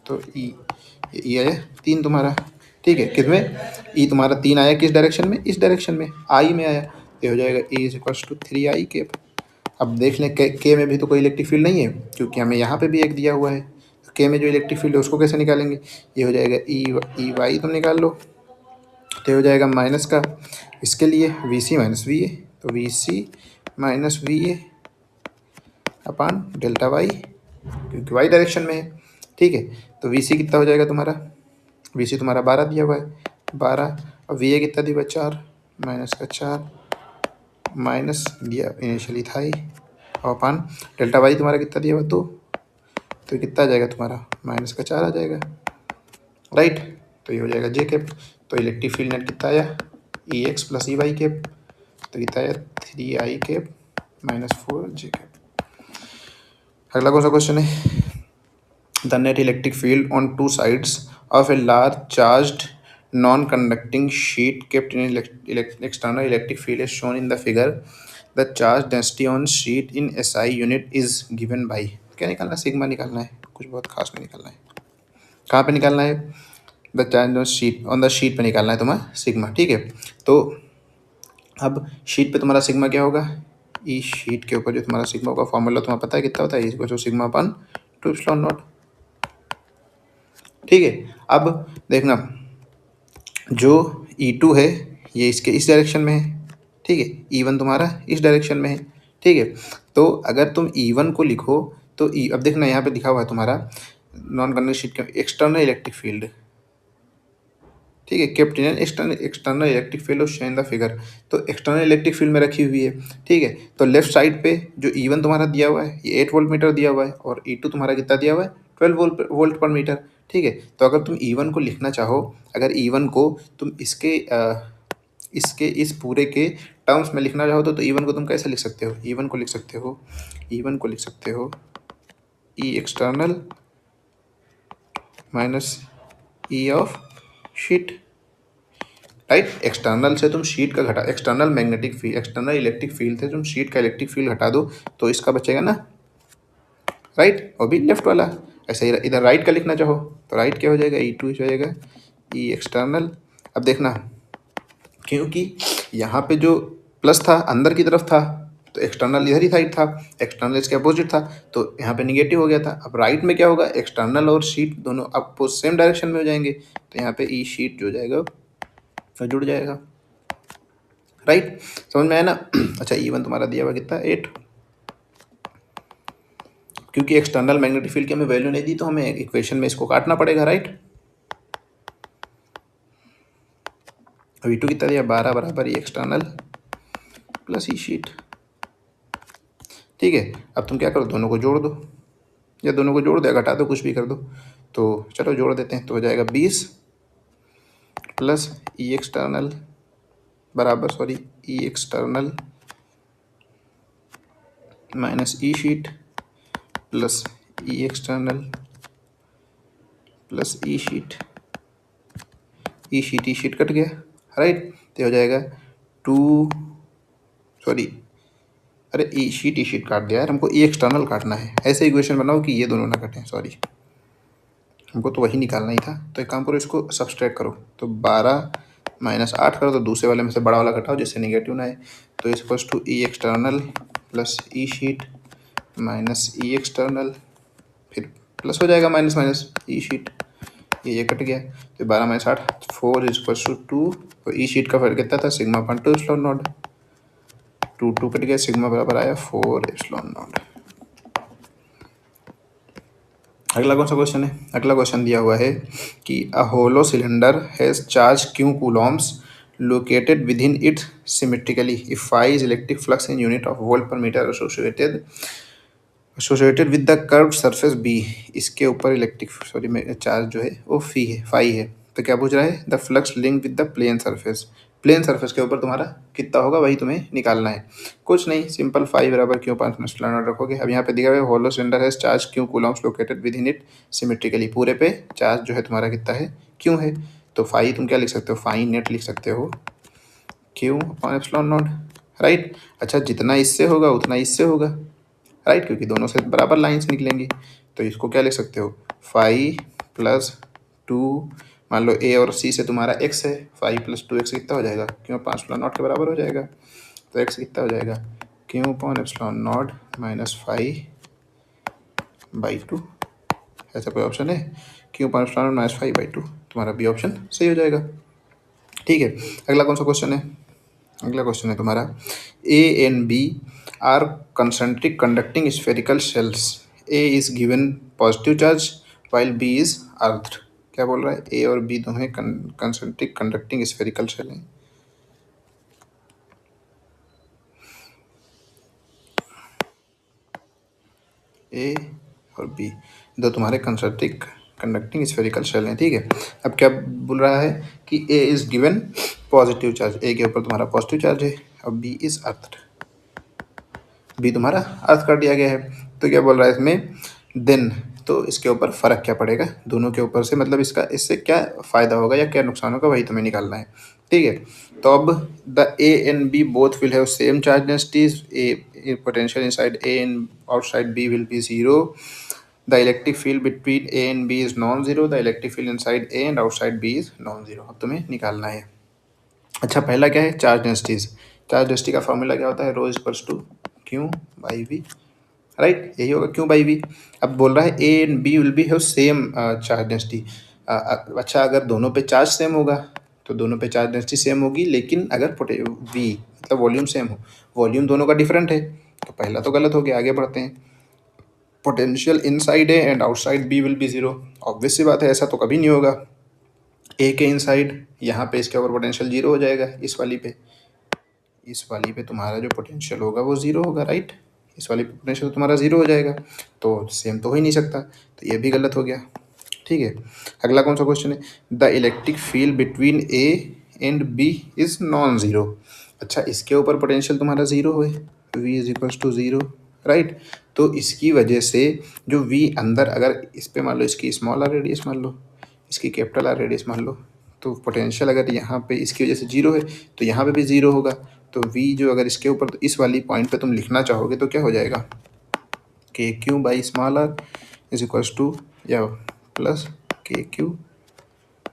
तो ई आया 3 तुम्हारा, ठीक है, किसमें ई तुम्हारा 3 आया, किस डायरेक्शन में, इस डायरेक्शन में, आई में आया, ये हो जाएगा E is equals to 3i cap. अब देख लें के में भी तो कोई इलेक्ट्रिक फील्ड नहीं है, क्योंकि हमें यहाँ पे भी एक दिया हुआ है, तो के में जो इलेक्ट्रिक फील्ड है उसको कैसे निकालेंगे, ये हो जाएगा ई वाई, तुम निकाल लो, तो हो जाएगा माइनस का इसके लिए V C minus V A, तो V C minus V A upon delta y, क्योंकि वाई डायरेक्शन में है, ठीक है। तो वी सी कितना हो जाएगा तुम्हारा, वी सी तुम्हारा 12 दिया हुआ है, 12, और वी ए कितना दिया हुआ है 4, माइनस का 4, माइनस दिया इनिशियली था ही, और अपान डेल्टा वाई तुम्हारा कितना दिया हुआ 2, तो कितना आ जाएगा तुम्हारा -4 आ जाएगा, राइट। तो ये हो जाएगा जे कैप। तो इलेक्ट्रिक फील्ड नेट कितना आया, E x plus E y cap, तो कितना आया 3i कैप -4 जे कैप। अगला कौन सा क्वेश्चन है, the net electric field on 2 sides of a large charged non conducting sheet kept in external electric field is shown in the figure. The charge density on sheet in SI unit is given by, क्या निकालना है, सिग्मा निकालना है, कुछ बहुत खास नहीं निकालना है। कहाँ पे निकालना है, the charge on the sheet पे निकालना है तुम्हारा सिग्मा, ठीक है। तो अब शीट पे तुम्हारा सिग्मा क्या होगा, ई शीट के ऊपर जो तुम्हारा सिग्मा का फॉर्मूला तुम्हें पता है कितना होता है, इसको सिग्मा अपन 2 एप्सिलॉन नॉट, ठीक है। अब देखना जो E2 है ये इसके इस डायरेक्शन में है, ठीक है, E1 तुम्हारा इस डायरेक्शन में है, ठीक है। तो अगर तुम E1 को लिखो तो अब देखना यहाँ पे लिखा हुआ है तुम्हारा नॉन कंडक्टिंग शीट का एक्सटर्नल इलेक्ट्रिक फील्ड, ठीक है, kept in external electric field of show in the figure, तो एक्सटर्नल इलेक्ट्रिक फील्ड में रखी हुई है, ठीक है। तो लेफ्ट साइड पे जो E1 तुम्हारा दिया हुआ है ये 8 वोल्ट मीटर दिया हुआ है, और E2 तुम्हारा कितना दिया हुआ है 12 वोल्ट पर मीटर, ठीक है। तो अगर तुम E1 को लिखना चाहो, अगर E1 को तुम इसके इस पूरे के टर्म्स में लिखना चाहो तो E1 को तुम कैसे लिख सकते हो, E1 को लिख सकते हो, E1 को लिख सकते हो E external minus E of sheet, right. External से तुम शीट का घटा, external magnetic field, external electric field से तुम शीट का इलेक्ट्रिक फील्ड हटा दो तो इसका बचेगा ना, राइट, और भी लेफ्ट वाला। ऐसे ही इधर राइट का लिखना चाहो तो राइट क्या हो जाएगा, E2 हो जाएगा ई एक्सटर्नल। अब देखना क्योंकि यहाँ पे जो प्लस था अंदर की तरफ था तो एक्सटर्नल इधर ही साइड था, एक्सटर्नल इसके अपोजिट था तो यहाँ पे निगेटिव हो गया था। अब राइट में क्या होगा, एक्सटर्नल और शीट दोनों अपोज सेम डायरेक्शन में हो जाएंगे, तो यहाँ पे ई शीट जो जाएगा तो जुड़ जाएगा, राइट, समझ में आया ना। अच्छा E1 तुम्हारा दिया हुआ कितना 8, क्योंकि एक्सटर्नल मैग्नेटिक फील्ड की हमें वैल्यू नहीं दी तो हमें इक्वेशन में इसको काटना पड़ेगा, राइट। अब E2 कितना दिया 12 बराबर ई एक्सटर्नल प्लस ई शीट, ठीक है। अब तुम क्या करो, दोनों को जोड़ दो, या दोनों को जोड़ दो या घटा दो, कुछ भी कर दो, तो चलो जोड़ देते हैं, तो हो जाएगा 20 प्लस ई एक्सटर्नल बराबर ई external minus E sheet plus ई एक्सटर्नल प्लस ई शीट, ई शीट कट गया, राइट। तो हो जाएगा 2 अरे ई शीट काट दिया यार, हमको ई एक्सटर्नल काटना है, ऐसे इक्वेशन बनाओ कि ये दोनों ना कटें, सॉरी हमको तो वही निकालना ही था। तो एक काम करो, इसको सब्सट्रैक्ट करो, तो 12 -8 करो तो दूसरे वाले में से बड़ा वाला घटाओ जिससे निगेटिव ना आए, तो is equals to E external plus E sheet minus E external, फिर प्लस हो जाएगा माइनस माइनस ई शीट, ये कट गया, तो 12 - 8 4 इज इक्वल्स टू 2, तो ई शीट का फर्क कितना था sigma upon 2 epsilon not, 2 cut गया, सिग्मा बराबर आया 4 एप्सिलॉन नॉट। अगला कौन सा क्वेश्चन है, अगला क्वेश्चन दिया हुआ है कि a hollow cylinder has charge q coulombs located within it symmetrically if phi is electric flux in unit of volt per metre associated with the curved surface b, इसके ऊपर इलेक्ट्रिक चार्ज जो है वो फाई है, तो क्या पूछ रहा है, the flux link with the plane surface, plane surface के ऊपर तुम्हारा कितना होगा वही तुम्हें निकालना है। कुछ नहीं, सिंपल फाई बराबर क्यू पाँच में रखोगे। अब यहाँ पे दिया हुआ है होलो सिलेंडर है, charge Q Coulomb's located within it symmetrically, पूरे पे चार्ज जो है तुम्हारा कितना है, क्यों है। तो फाई तुम क्या लिख सकते हो, फाई नेट लिख सकते हो Q upon epsilon not, right. अच्छा, जितना इससे होगा उतना इससे होगा, राइट, क्योंकि दोनों से बराबर लाइन्स निकलेंगी। तो इसको क्या लिख सकते हो, फाई प्लस टू, मान लो ए और सी से तुम्हारा एक्स है, फाई प्लस टू एक्स कितना हो जाएगा, क्यों पाँच एप्सिलॉन नॉट के बराबर हो जाएगा। तो एक्स कितना हो जाएगा, Q upon epsilon naught minus phi by two. ऐसा कोई ऑप्शन है, Q upon epsilon naught minus phi by two, तुम्हारा बी ऑप्शन सही हो जाएगा। ठीक है, अगला कौन सा क्वेश्चन है, अगला क्वेश्चन है तुम्हारा A and B are concentric conducting spherical shells, A is given positive charge while B is earth. क्या बोल रहा है, ए और बी दोनों कंसेंट्रिक कंडक्टिंग स्फेरिकल शेल हैं। ए और बी दो तुम्हारे कंसेंट्रिक कंडक्टिंग स्फेरिकल शेल हैं, ठीक है। अब क्या बोल रहा है कि ए इज गिवन पॉजिटिव चार्ज, ए के ऊपर तुम्हारा पॉजिटिव चार्ज है, अब बी इज अर्थ, बी तुम्हारा अर्थ कर दिया गया है। तो क्या बोल रहा है इसमें, देन, तो इसके ऊपर फ़र्क क्या पड़ेगा दोनों के ऊपर से, मतलब इसका इससे क्या फ़ायदा होगा या क्या नुकसान होगा वही तुम्हें निकालना है, ठीक है। तो अब the A and B both will have same charge densities, a potential inside A and outside B will be zero, the electric field between A and B is non zero, the electric field inside A and outside B is non zero. अब तुम्हें निकालना है। अच्छा, पहला क्या है, चार्ज डेंसिटीज। चार्ज डेंसिटी का फॉर्मूला क्या होता है, rho equals to q by V, right, यही होगा क्यू बाई वी। अब बोल रहा है A and B will be have same charge density. अच्छा, अगर दोनों पे चार्ज सेम होगा तो दोनों पे चार्ज डेंसिटी सेम होगी, लेकिन अगर वी मतलब वॉल्यूम सेम हो, वॉल्यूम दोनों का डिफरेंट है, तो पहला तो गलत हो गया। आगे बढ़ते हैं, potential inside A and outside B will be zero. Obvious सी बात है, ऐसा तो कभी नहीं होगा। ए के इनसाइड यहाँ पे इसके ऊपर पोटेंशियल जीरो हो जाएगा, इस वाली पे तुम्हारा जो पोटेंशियल होगा वो ज़ीरो होगा, राइट। इस वाली पे पोटेंशियल तुम्हारा ज़ीरो हो जाएगा, तो सेम तो हो ही नहीं सकता, तो ये भी गलत हो गया, ठीक है। अगला कौन सा क्वेश्चन है, the electric field between A and B is non zero. अच्छा, इसके ऊपर पोटेंशियल तुम्हारा ज़ीरो है, V is equals to zero, right. तो इसकी वजह से जो वी अंदर, अगर इस पर मान लो इसकी स्मॉल आर रेडियस मान लो, इसकी कैपिटल आर रेडियस मान लो, तो पोटेंशियल अगर यहाँ पे इसकी वजह से जीरो है तो यहाँ पे भी ज़ीरो होगा। तो v जो अगर इसके ऊपर, तो इस वाली पॉइंट पे तुम लिखना चाहोगे तो क्या हो जाएगा, k q by small r is equals to या plus k q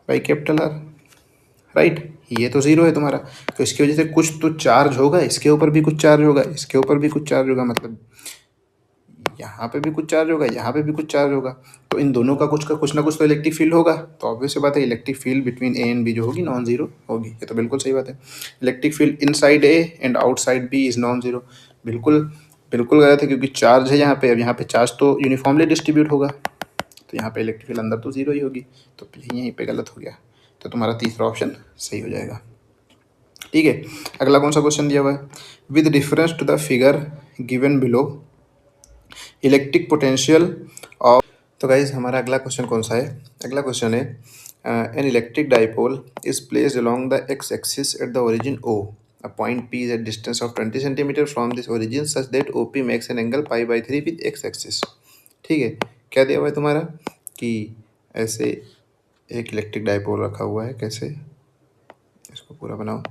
by capital r, right. ये तो ज़ीरो है तुम्हारा, तो इसकी वजह से कुछ तो चार्ज होगा, इसके ऊपर भी कुछ चार्ज होगा, इसके ऊपर भी कुछ चार्ज होगा, मतलब यहाँ पे भी कुछ चार्ज होगा, यहाँ पे भी कुछ चार्ज होगा। तो इन दोनों का कुछ ना कुछ तो इलेक्ट्रिक फील्ड होगा। तो ऑब्वियस बात है, electric field between A and B जो होगी नॉन जीरो होगी, ये तो बिल्कुल सही बात है। Electric field inside A and outside B is non zero, बिल्कुल बिल्कुल गलत है, क्योंकि चार्ज है यहाँ पे। अब यहाँ पे चार्ज तो यूनिफॉर्मली डिस्ट्रीब्यूट होगा, तो यहाँ पे इलेक्ट्रिक फील्ड अंदर तो जीरो ही होगी, तो यहीं पे गलत हो गया। तो तुम्हारा तीसरा ऑप्शन सही हो जाएगा, ठीक है। अगला कौन सा क्वेश्चन दिया हुआ है, with difference to the figure given below electric potential of. तो गाइज हमारा अगला क्वेश्चन कौन सा है, अगला क्वेश्चन है an electric dipole is placed along the x axis at the origin O, a point P is at distance of 20 cm from this origin such that OP makes an angle pi by 3 with x axis। ठीक है, क्या दिया हुआ है तुम्हारा कि ऐसे एक इलेक्ट्रिक डाइपोल रखा हुआ है, कैसे इसको पूरा बनाओ,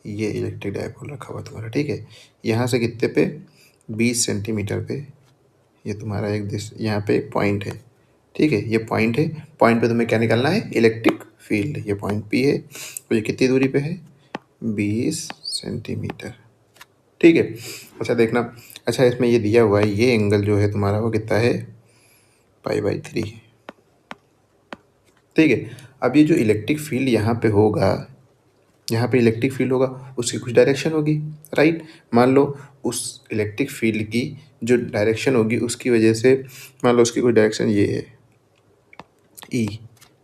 ये इलेक्ट्रिक डाइपोल रखा हुआ है तुम्हारा, ठीक है। यहाँ से कितने पे, 20 सेंटीमीटर पे ये तुम्हारा एक यहाँ पे एक पॉइंट है, ठीक है। ये पॉइंट है, पॉइंट पे तुम्हें क्या निकालना है, इलेक्ट्रिक फील्ड। ये पॉइंट पी है, तो ये कितनी दूरी पे है, 20 सेंटीमीटर, ठीक है। अच्छा देखना, अच्छा इसमें ये दिया हुआ है, ये एंगल जो है तुम्हारा वो कितना है, पाई बाई 3, ठीक है। अब ये जो इलेक्ट्रिक फील्ड यहाँ पे होगा, यहाँ पे इलेक्ट्रिक फील्ड होगा, उसकी कुछ डायरेक्शन होगी, राइट। मान लो उस इलेक्ट्रिक फील्ड की जो डायरेक्शन होगी उसकी वजह से, मान लो उसकी कोई डायरेक्शन ये है ई,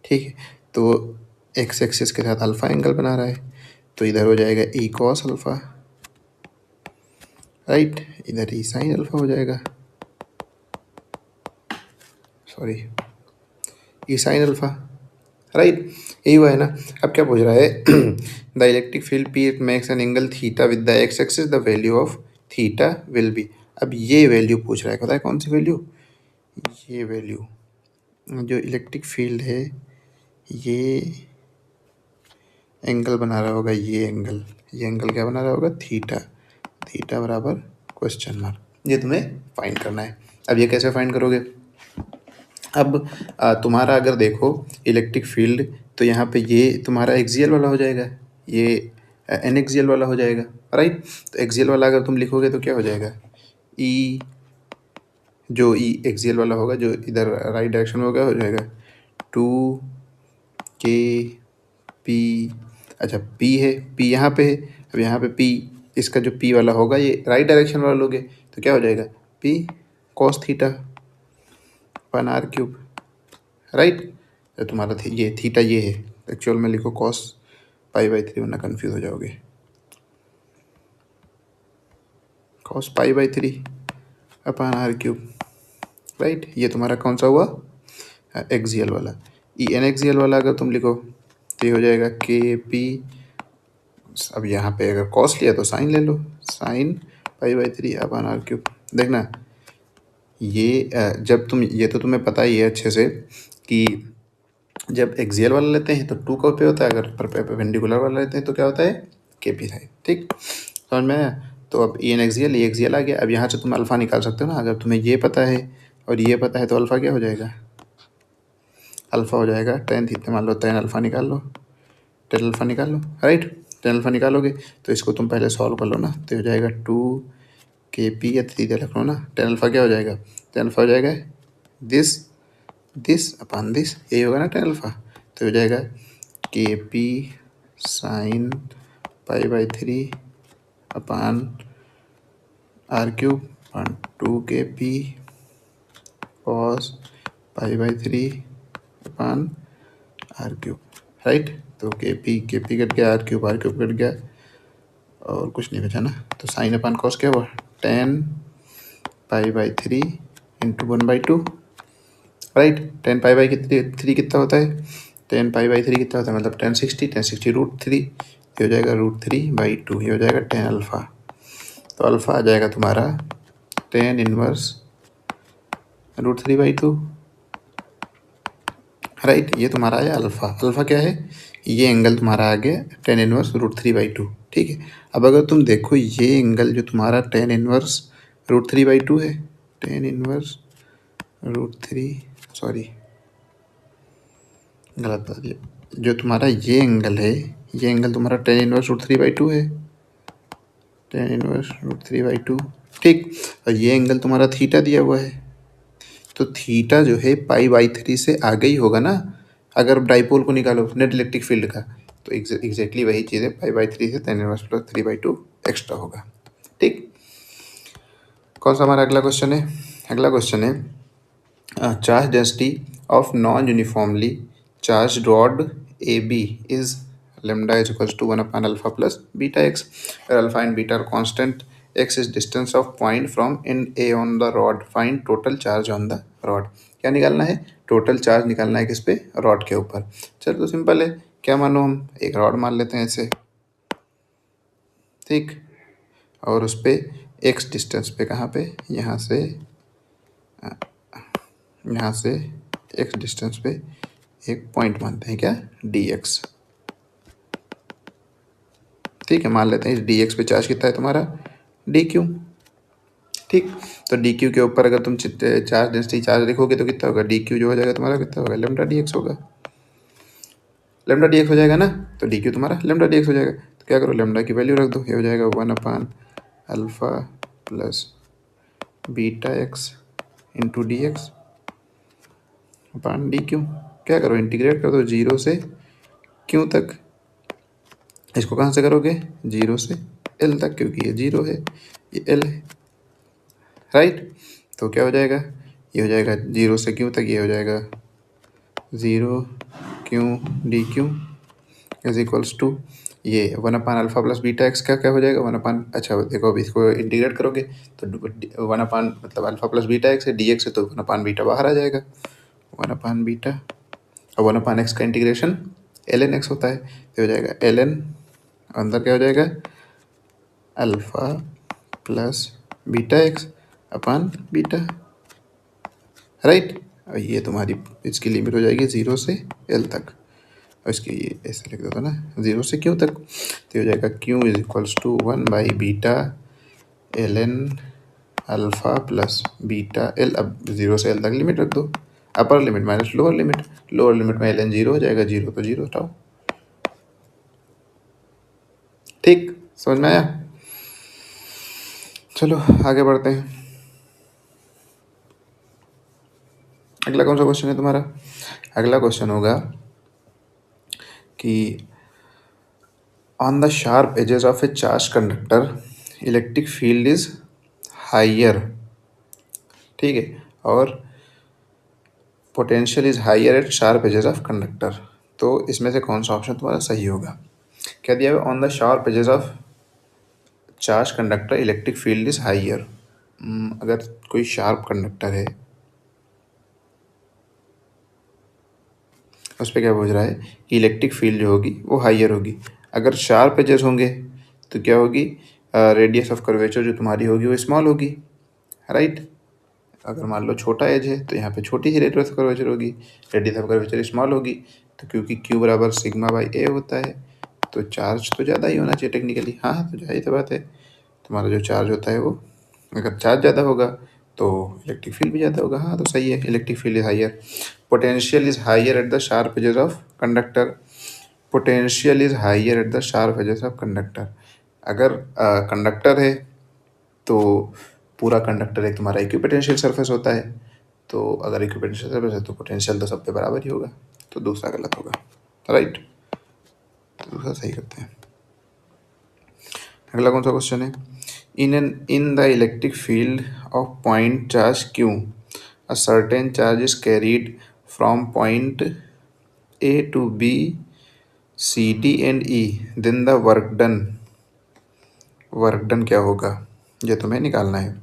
ठीक है। तो एक्स एक्सिस के साथ अल्फ़ा एंगल बना रहा है, तो इधर हो जाएगा ई कॉस अल्फ़ा, राइट, इधर ई साइन अल्फ़ा हो जाएगा, सॉरी ई साइन अल्फ़ा, राइट, यही हुआ है ना। अब क्या पूछ रहा है the electric field P it makes an angle theta with the x axis the value of theta will be. अब ये वैल्यू पूछ रहा है, पता है कौन सी वैल्यू? ये वैल्यू जो इलेक्ट्रिक फील्ड है ये एंगल बना रहा होगा, ये एंगल क्या बना रहा होगा? थीटा। थीटा बराबर क्वेश्चन मार्क, ये तुम्हें फाइंड करना है। अब ये कैसे फाइंड करोगे? अब तुम्हारा अगर देखो इलेक्ट्रिक फील्ड, तो यहाँ पे ये तुम्हारा एक्सियल वाला हो जाएगा, ये एन एक्सियल वाला हो जाएगा, राइट। तो एक्सियल वाला अगर तुम लिखोगे तो क्या हो जाएगा? ई, जो ई एक्सियल वाला होगा जो इधर राइट डायरेक्शन में होगा, हो जाएगा 2 के पी। अच्छा पी है, पी यहाँ पे है। अब यहाँ पे पी, इसका जो पी वाला होगा ये राइट डायरेक्शन वाला लोगे तो क्या हो जाएगा? P cos theta upon r cube, right. तो तुम्हारा ये थीटा ये है, एक्चुअल में लिखो कॉस पाई/3 वरना कन्फ्यूज हो जाओगे। कॉस पाई/3 अपन आर क्यूब, राइट। ये तुम्हारा कौन सा हुआ? एक्सियल वाला। ई एन एक्सियल वाला अगर तुम लिखो तो ये हो जाएगा के पी। अब यहाँ पे अगर कॉस लिया तो साइन ले लो, साइन पाई/3 अपन आर क्यूब। देखना ये जब तुम, ये तो तुम्हें पता ही है अच्छे से कि जब एक्सियल वाला लेते हैं तो 2 का उपयोग होता है, अगर परपेंडिकुलर वाला लेते हैं तो क्या होता है? के पी साइन, ठीक समझ में आया? तो अब ई एन एक्सियल, ये एक्सियल आ गया। अब यहाँ से तुम अल्फ़ा निकाल सकते हो ना, अगर तुम्हें ये पता है और ये पता है तो अल्फ़ा क्या हो जाएगा? अल्फ़ा हो जाएगा टेन थीटा। मान लो टेन अल्फ़ा निकाल लो, टेन अल्फ़ा निकाल लो, राइट। टेन अल्फ़ा निकालोगे तो इसको तुम पहले सॉल्व कर लो ना, तो हो जाएगा 2 KP या सीधे रख लो ना। टेन अल्फ़ा क्या हो जाएगा? टेन अल्फ़ा हो जाएगा दिस अपन दिस, यही होगा ना टेन अल्फ़ा। तो हो जाएगा KP साइन पाई/3 upon r cube upon 2 KP cos पाई/3 अपन आर क्यूब, राइट। तो KP कट गया, आर क्यूब कट गया और कुछ नहीं बचा ना। तो साइन अपन कॉस क्या हुआ? 10 पाई/3 इंटू 1/2, राइट। 10 पाई/3 कितना होता है? 10 पाई/3 कितना होता है? मतलब 1060 √3, ये हो जाएगा √3/2, ये हो जाएगा 10 अल्फ़ा। तो अल्फ़ा आ जाएगा तुम्हारा 10 इनवर्स √3/2, राइट। ये तुम्हारा आया अल्फ़ा। अल्फ़ा क्या है? ये एंगल तुम्हारा आ गया 10 इनवर्स √3/2, ठीक है। अब अगर तुम देखो ये एंगल जो तुम्हारा 10 इनवर्स √3/2 है, 10 इनवर्स √3, सॉरी गलत बता दिया। जो तुम्हारा ये एंगल है, ये एंगल तुम्हारा 10 इनवर्स √3/2 है, 10 इनवर्स √3/2, ठीक। और ये एंगल तुम्हारा थीटा दिया हुआ है, तो थीटा जो है पाई/3 से आगे ही होगा ना। अगर डाइपोल को निकालो नेट इलेक्ट्रिक फील्ड का, तो एग्जैक्टली वही चीज़ है, पाई/3 से 10 इनवर्स प्लस 3/2 एक्स्ट्रा होगा, ठीक। कौन सा हमारा अगला क्वेश्चन है? अगला क्वेश्चन है charge density of non uniformly charged rod A B is lambda is equals to 1 upon alpha plus beta x, where alpha and beta are constant, x is distance of point from end A on the rod, find total charge on the rod। क्या निकालना है? टोटल चार्ज निकालना है किस पे? रॉड के ऊपर। चलो तो सिंपल है, क्या मानो हम एक रॉड मान लेते हैं ऐसे, ठीक। और उस पर एक्स डिस्टेंस पे, कहाँ पे? यहाँ से एक्स डिस्टेंस पे एक पॉइंट मानते हैं, क्या? dx, ठीक है। मान लेते हैं इस dx पे चार्ज कितना है तुम्हारा? dq, ठीक। तो dq के ऊपर अगर तुम चार्ज डेंसिटी चार्ज लिखोगे तो कितना होगा? dq जो हो जाएगा तुम्हारा कितना होगा? लेमडा dx होगा, लेमडा dx हो जाएगा ना। तो dq तुम्हारा लेमडा dx हो जाएगा। तो क्या करो, लेमडा की वैल्यू रख दो, ये हो जाएगा 1 upon alpha plus beta x into dx upon dq। क्या करो, इंटीग्रेट कर दो 0 से क्यों तक। इसको कहाँ से करोगे? 0 से l तक, क्योंकि ये 0 है, ये l है, राइट। तो क्या हो जाएगा? ये हो जाएगा 0 से क्यों तक, ये हो जाएगा 0 क्यों dq इज इक्वल्स टू ये 1 upon alpha plus beta x का क्या हो जाएगा? 1 अपान, अच्छा देखो अब इसको इंटीग्रेट करोगे तो 1 अपान मतलब अल्फ़ा प्लस बीटा एक्स है, डी एक्स है तो 1 अपान बीटा बाहर आ जाएगा, 1 अपान बीटा और 1/x का इंटीग्रेशन ln x होता है, तो हो जाएगा ln, अंदर क्या हो जाएगा, अल्फ़ा प्लस बीटा एक्स अपान बीटा, राइट। और ये तुम्हारी इसकी लिमिट हो जाएगी 0 से l तक, और इसकी ये ऐसे लिख देता ना 0 से q तक, तो हो जाएगा q is equals to 1 beta ln alpha plus beta l। अब 0 से l तक लिमिट रख दो, upper limit minus lower limit, lower limit में ln 0 हो जाएगा, 0 तो 0 हटाओ। ठीक, समझ में आया? चलो आगे बढ़ते हैं। अगला कौन सा क्वेश्चन है तुम्हारा? अगला क्वेश्चन होगा कि on the sharp edges of a charge conductor electric field is higher, ठीक है, और potential is higher at sharp edges of conductor. तो इसमें से कौन सा ऑप्शन तुम्हारा सही होगा? क्या दिया है? On the sharp edges of charge conductor electric field is higher. अगर कोई शार्प कंडक्टर है उस पर क्या बोल रहा है कि इलेक्ट्रिक फील्ड जो होगी वो हाइयर होगी। अगर शार्प एजेस होंगे तो क्या होगी, रेडियस ऑफ कर्वेचर जो तुम्हारी होगी वो स्मॉल होगी, राइट। अगर मान लो छोटा एज है तो यहाँ पे छोटी ही रेडियस ऑफ कर्वेचर होगी, रेडियस ऑफ कर्वेचर स्मॉल होगी। तो क्योंकि Q बराबर सिग्मा बाई ए होता है तो चार्ज तो ज़्यादा ही होना चाहिए टेक्निकली। हाँ, तो जाहिर सी बात है, तुम्हारा जो चार्ज होता है वो, अगर चार्ज ज़्यादा होगा तो इलेक्ट्रिक फील्ड भी ज़्यादा होगा। हाँ, तो सही है, electric field is higher. Potential is higher at the sharp edges of conductor, potential is higher at the sharp edges of conductor. अगर कंडक्टर है तो पूरा कंडक्टर एक तुम्हारा इक्विपोटेंशियल सरफेस होता है, तो अगर इक्विपोटेंशियल सरफेस है तो पोटेंशियल तो सब पे बराबर ही होगा, तो दूसरा गलत होगा, राइट। तो दूसरा सही करते हैं। अगला कौन सा क्वेश्चन है? In the electric field of point charge Q a certain charge is carried from point A to B, C, D and E, then the work done क्या होगा, ये तुम्हें निकालना है।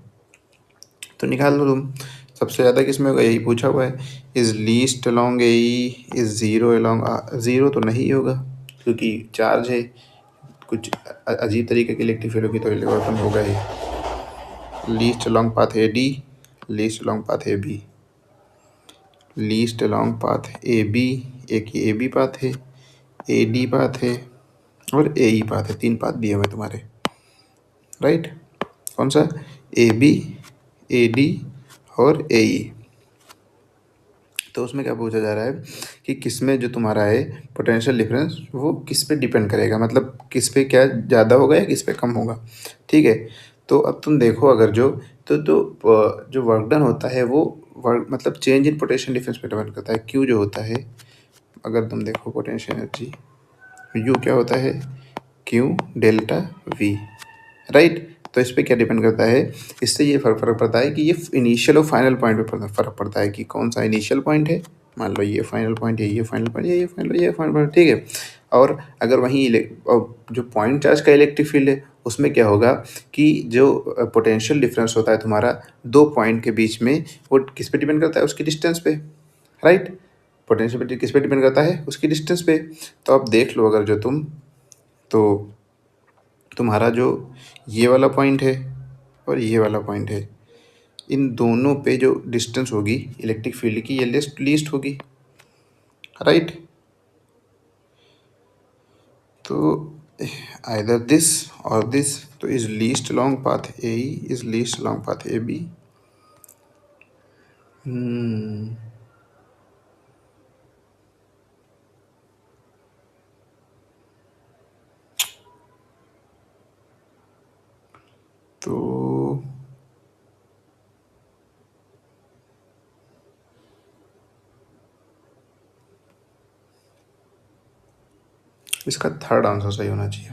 तो निकाल लो तुम। सबसे ज़्यादा किसमें होगा, यही पूछा हुआ है। Is least along A is zero along, zero तो नहीं होगा क्योंकि चार्ज है, कुछ अजीब तरीके की इलेक्ट्रिक फील्ड होगी तो इलेक्ट्रॉन होगा ही। Least along path A D, least along path A B, least along path A B, एक ही ए बी पाथ है, ए डी पाथ है और ए ई पाथ है। 3 पाथ दिए हुए तुम्हारे, राइट। कौन सा? ए बी, ए डी और ए ई। तो उसमें क्या पूछा जा रहा है कि किस में जो तुम्हारा है पोटेंशियल डिफरेंस वो किस पे डिपेंड करेगा, मतलब किस पे क्या ज़्यादा होगा या किस पे कम होगा, ठीक है। तो अब तुम देखो, अगर जो वर्क डन होता है वो वर्क मतलब चेंज इन पोटेंशियल डिफरेंस पे डिपेंड करता है। क्यू जो होता है, अगर तुम देखो पोटेंशियल एनर्जी, यू क्या होता है, क्यू डेल्टा वी, राइट। तो इस पर क्या डिपेंड करता है, इससे ये फर्क पड़ता है कि ये इनिशियल और फाइनल पॉइंट पे फर्क पड़ता है कि कौन सा इनिशियल पॉइंट है। मान लो ये फाइनल पॉइंट है, ये फाइनल पॉइंट है, ये फाइनल पॉइंट, ठीक है। और अगर वहीं जो पॉइंट चार्ज का इलेक्ट्रिक फील्ड है उसमें क्या होगा कि जो पोटेंशियल डिफरेंस होता है तुम्हारा 2 पॉइंट के बीच में, वो किस पे डिपेंड करता है, उसकी डिस्टेंस पे, राइट। पोटेंशियल किस पे डिपेंड करता है, उसकी डिस्टेंस पे। तो अब देख लो, अगर जो तो तुम्हारा जो ये वाला पॉइंट है और ये वाला पॉइंट है, इन दोनों पे जो डिस्टेंस होगी इलेक्ट्रिक फील्ड की, ये लीस्ट होगी, राइट। तो आइदर दिस और दिस, तो is least along path A is least along path A B. तो इसका थर्ड आंसर सही होना चाहिए।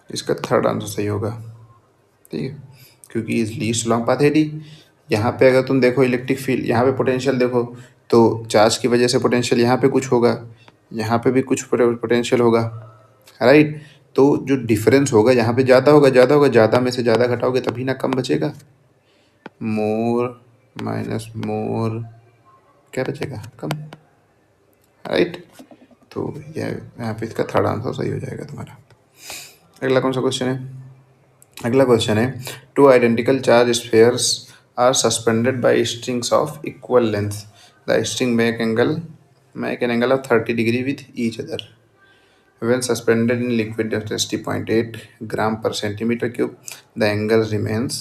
इसका थर्ड आंसर सही होगा, ठीक है, क्योंकि is least along path A D. यहाँ पे अगर तुम देखो इलेक्ट्रिक फील्ड, यहाँ पे पोटेंशियल देखो, तो चार्ज की वजह से पोटेंशियल यहाँ पे कुछ होगा, यहाँ पे भी कुछ पोटेंशियल होगा, राइट। तो जो डिफरेंस होगा यहाँ पे ज़्यादा होगा, ज़्यादा में से ज़्यादा घटाओगे तभी ना कम बचेगा। मोर माइनस मोर क्या बचेगा, कम, राइट। तो यह यहाँ पे इसका थर्ड आंसर सही हो जाएगा तुम्हारा। अगला कौन सा क्वेश्चन है? अगला क्वेश्चन है, two identical charge spheres are suspended by strings of equal length, the string make an angle of 30 degree with each other when suspended in liquid density 0.8 gram per centimeter cube, the angle remains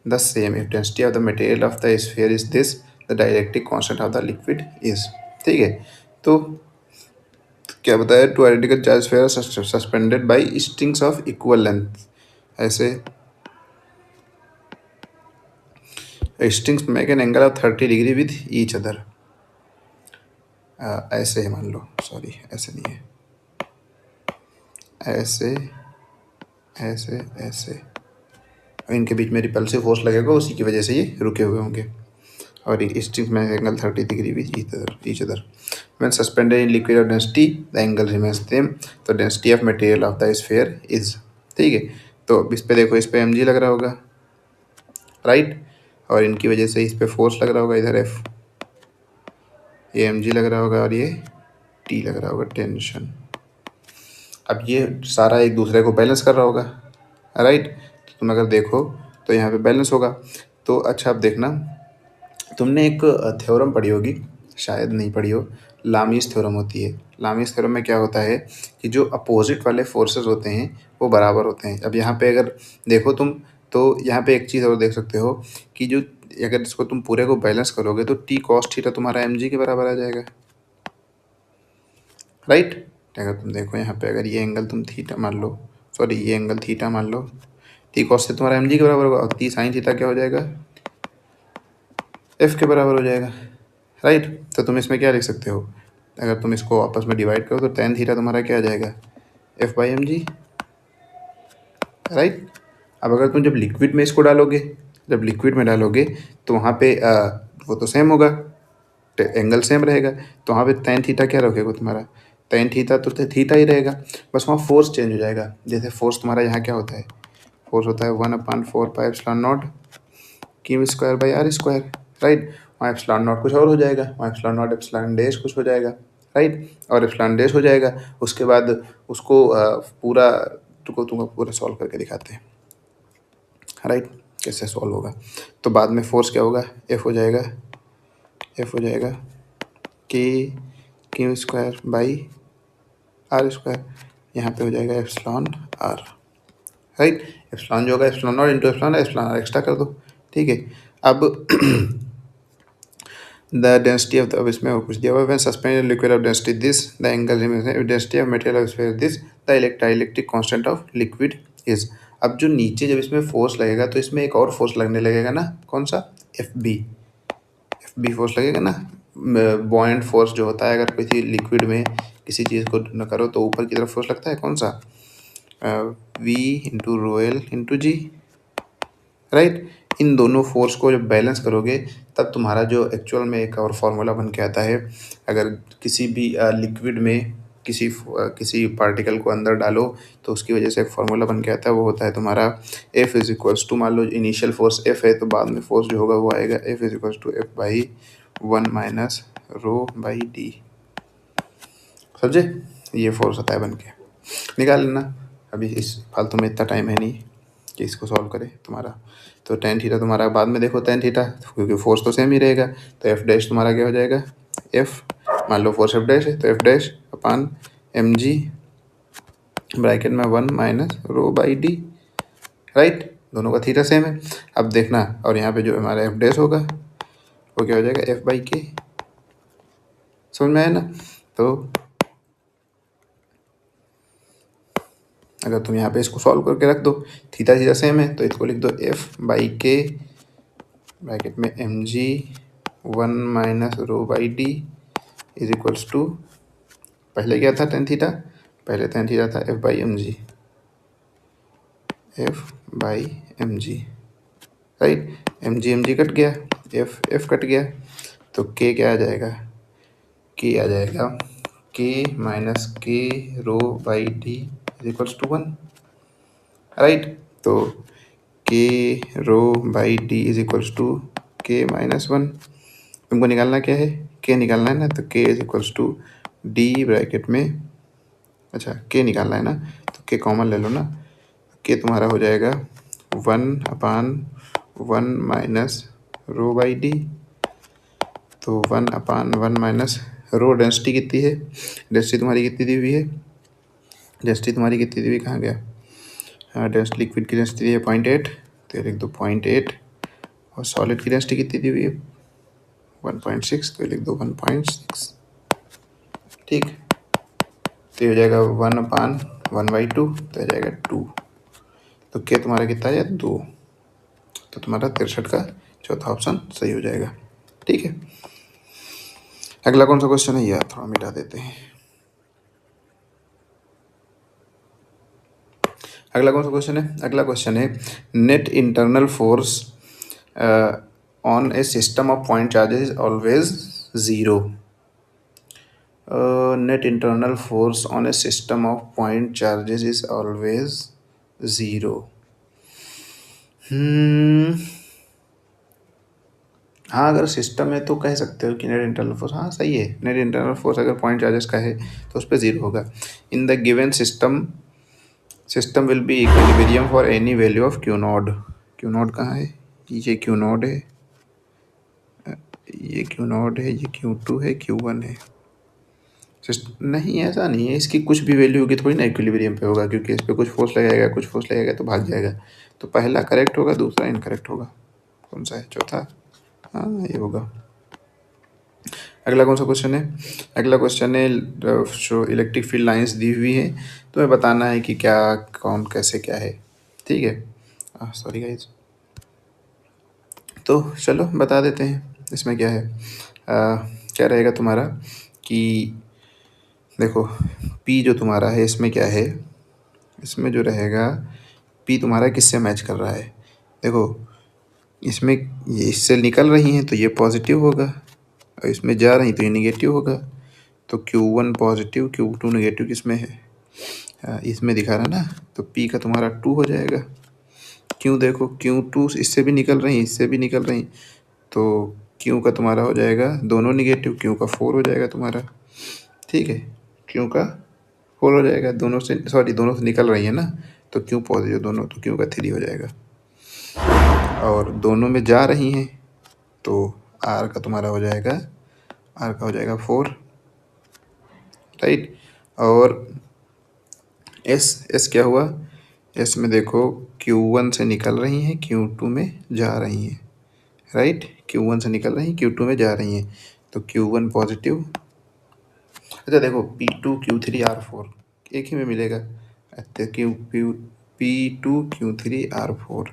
the same if density of the material of the sphere is this, the dielectric constant of the liquid is। ठीक है, तो क्या बताया, two identical charge sphere suspended by strings of equal length, ऐसे strings make an angle of 30 degree with each other, ऐसे है मान लो, सॉरी ऐसे नहीं है, ऐसे ऐसे ऐसे, इनके बीच में रिपल्सिव फोर्स लगेगा, उसी की वजह से ये रुके हुए होंगे, और स्ट्रिंग्स में angle 30 degree with each other when suspended in liquid of density the angle remains same, तो density of material of the sphere is. ठीक है, तो अब इस पे देखो, इस पे mg लग रहा होगा, राइट, और इनकी वजह से इस पे फोर्स लग रहा होगा, इधर F, ये mg लग रहा होगा और ये T लग रहा होगा, टेंशन। अब ये सारा एक दूसरे को बैलेंस कर रहा होगा, राइट, तो तुम अगर देखो तो यहाँ पे बैलेंस होगा। तो अच्छा, अब देखना, तुमने एक थ्योरम पढ़ी होगी, शायद नहीं पढ़ी हो, लामीस थ्योरम होती है। लामीस थ्योरम में क्या होता है कि जो अपोजिट वाले फोर्सेस होते हैं वो बराबर होते हैं। अब यहाँ पे अगर देखो तुम, तो यहाँ पे एक चीज़ और देख सकते हो कि जो, अगर इसको तुम पूरे को बैलेंस करोगे तो टी कॉस थीटा तुम्हारा mg के बराबर आ जाएगा, राइट। अगर तुम देखो यहाँ पे, अगर ये एंगल तुम थीटा मान लो, सॉरी ये एंगल थीटा मान लो, टी कॉस से तुम्हारा mg के बराबर होगा, और टी साइन थीटा क्या हो जाएगा, एफ के बराबर हो जाएगा, राइट। तो तुम इसमें क्या लिख सकते हो, अगर तुम इसको आपस में डिवाइड करो तो टेन थीटा तुम्हारा क्या आ जाएगा, F by M G, right. अब अगर तुम जब लिक्विड में इसको डालोगे, जब लिक्विड में डालोगे तो वहाँ पे वो तो सेम होगा, एंगल सेम रहेगा, तो वहाँ पे टेन थीटा क्या रखेगा तुम्हारा, टेन थीटा तो थीटा ही रहेगा, बस वहाँ फोर्स चेंज हो जाएगा। जैसे फोर्स तुम्हारा यहाँ क्या होता है, फोर्स होता है 1/4 pi epsilon not q square by are square, right. वहाँ एप्सिलॉन नॉट कुछ और हो जाएगा, वहाँ एप्सिलॉन नॉट एप्सिलॉन डैश कुछ हो जाएगा, राइट, और एप्सिलॉन डैश हो जाएगा। उसके बाद उसको पूरा तुमको पूरा सॉल्व करके दिखाते हैं, राइट, कैसे सॉल्व होगा। तो बाद में फोर्स क्या होगा, एफ हो जाएगा, एफ हो जाएगा k Q square by are square, यहाँ पे हो जाएगा एप्सिलॉन आर, राइट। एप्सिलॉन जो होगा epsilon not into epsilon r extra कर दो, ठीक है। अब the density of the, अब इसमें और कुछ दिया हुआ है, when suspended liquid of density this the angle remains, if density of material of sphere this the dielectric constant of liquid is। अब जो नीचे जब इसमें फोर्स लगेगा तो इसमें एक और फोर्स लगने लगेगा ना, कौन सा, एफ बी फोर्स लगेगा ना, बॉयंट फोर्स जो होता है, अगर किसी लिक्विड में किसी चीज़ को न करो तो ऊपर की तरफ फोर्स लगता है, कौन सा, V into rho L into g, right. इन दोनों फोर्स को जब बैलेंस करोगे तब तुम्हारा जो एक्चुअल में एक और फार्मूला बन के आता है। अगर किसी भी लिक्विड में किसी पार्टिकल को अंदर डालो तो उसकी वजह से एक फार्मूला बन के आता है, वो होता है तुम्हारा F इज इक्वल्स टू, मान लो इनिशियल फोर्स F है तो बाद में फोर्स जो होगा वो आएगा F is equals to F by 1 minus rho by d, समझे। ये फोर्स होता है बन के, निकाल लेना। अभी इस फालतू में इतना टाइम है नहीं कि इसको सॉल्व करे तुम्हारा। तो टेन थीटा तुम्हारा बाद में देखो, टेन थीटा क्योंकि फोर्स तो सेम ही रहेगा, तो एफ डैश तुम्हारा क्या हो जाएगा, एफ, मान लो फोर्स एफ डैश है तो F dash upon M G bracket में 1 minus rho by d, right, दोनों का थीटा सेम है। अब देखना, और यहाँ पे जो हमारा एफ डैश होगा वो क्या हो जाएगा, एफ बाई के, समझ में आया ना। तो अगर तुम यहाँ पे इसको सॉल्व करके रख दो, थीटा थीटा सेम है तो इसको लिख दो एफ बाई के ब्रैकेट में M G 1 minus rho by D is equals to, पहले क्या था टेन थीटा, पहले टेन थीटा था F by M G, F by M G, right. M G cut गया, एफ कट गया, तो के क्या आ जाएगा, के आ जाएगा k minus k rho by D is equals to 1, right. तो k rho by D is equals to k minus one. तुमको निकालना क्या है, k निकालना है ना, तो k is equals to D bracket में, अच्छा k निकालना है ना, तो k कॉमन ले लो ना, k तुम्हारा हो जाएगा 1/1 माइनस रो बाई डी। तो 1/1 माइनस रो, डेंसिटी कितनी है, डेंसिटी तुम्हारी कितनी दी हुई है, डेंसिटी तुम्हारी कितनी दी हुई, कहाँ गया, हाँ डेंसिटी लिक्विड की डेंसिटी दी है 0.8, तो ये लिख दो 0.8, और सॉलिड की डेंसिटी कितनी दी हुई है 1.6, तो लिख दो 1.6। ठीक, तो ये हो जाएगा 1/1/2, तो हो जाएगा 2। तो क्या तुम्हारा कितना है 2, तो तुम्हारा 63 का चौथा ऑप्शन सही हो जाएगा। ठीक है, अगला कौन सा क्वेश्चन है यार, थोड़ा मिटा देते हैं। अगला कौन सा क्वेश्चन है, अगला क्वेश्चन है net internal force on A system of point charges is always zero. Net internal force on A system of point charges is always zero. हाँ, अगर सिस्टम है तो कह सकते हो कि नेट इंटरनल फोर्स, हाँ सही है, नेट इंटरनल फोर्स अगर पॉइंट चार्जेस का है तो उस पर ज़ीरो होगा। In the given system will be equilibrium for any value of Q not. Q not कहाँ है, ये क्यू नॉट है, ये क्यू नॉट है, ये Q2 है, Q1 है। नहीं, ऐसा नहीं है, इसकी कुछ भी वैल्यू होगी थोड़ी ना इक्विलिब्रियम पे होगा, क्योंकि इस पर कुछ फोर्स लगाएगा, कुछ फोर्स लगेगा तो भाग जाएगा। तो पहला करेक्ट होगा, दूसरा इनकरेक्ट होगा। कौन सा है, चौथा, हाँ ये होगा। अगला कौन सा क्वेश्चन है, अगला क्वेश्चन है जो इलेक्ट्रिक फील्ड लाइंस दी हुई है, तो हमें बताना है कि क्या, कौन, कैसे, क्या है। ठीक है, सॉरी गाइज, तो चलो बता देते हैं इसमें क्या है। क्या रहेगा तुम्हारा कि देखो P जो तुम्हारा है इसमें क्या है, इसमें जो रहेगा P तुम्हारा किससे मैच कर रहा है, देखो इसमें ये इससे निकल रही हैं तो ये पॉजिटिव होगा, और इसमें जा रही तो ये निगेटिव होगा। तो Q1 पॉजिटिव, Q2 निगेटिव किसमें है, इसमें दिखा रहा ना, तो P का तुम्हारा 2 हो जाएगा। क्यों, देखो Q2 इससे भी निकल रही, इससे भी निकल रही, तो Q का तुम्हारा हो जाएगा दोनों निगेटिव, Q का 4 हो जाएगा तुम्हारा। ठीक है, Q का 4 हो जाएगा, दोनों से सॉरी दोनों से निकल रही है ना, तो Q पॉजिटिव दोनों, तो Q का 3 हो जाएगा। और दोनों में जा रही हैं तो R का तुम्हारा हो जाएगा, R का हो जाएगा 4, राइट। और S क्या हुआ, S में देखो Q1 से निकल रही हैं, Q2 में जा रही हैं, राइट। Q1 से निकल रही हैं, Q2 में जा रही हैं, तो Q1 पॉजिटिव, अच्छा देखो P2 Q3 R4 एक ही में मिलेगा, P2 Q3 R4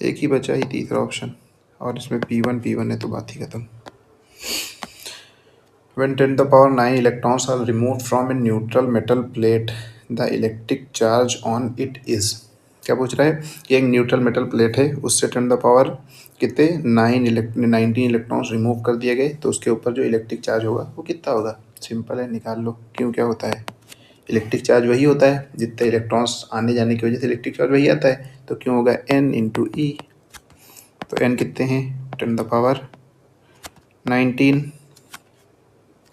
एक ही बचा ही तीसरा ऑप्शन, और इसमें P1 है तो बात ही खत्म। When 10 to the power 9 electrons are removed from a neutral metal plate, the electric charge on it is, क्या पूछ रहा है कि एक न्यूट्रल मेटल प्लेट है, उससे 10 to the power कितने 19 इलेक्ट्रॉन्स रिमूव कर दिए गए, तो उसके ऊपर जो इलेक्ट्रिक चार्ज होगा वो कितना होगा, सिंपल है, निकाल लो। क्यों, क्या होता है, इलेक्ट्रिक चार्ज वही होता है, जितने इलेक्ट्रॉन्स आने जाने की वजह से इलेक्ट्रिक चार्ज वही आता है, तो क्यों होगा N × E। तो N कितने हैं 10 to the power 19,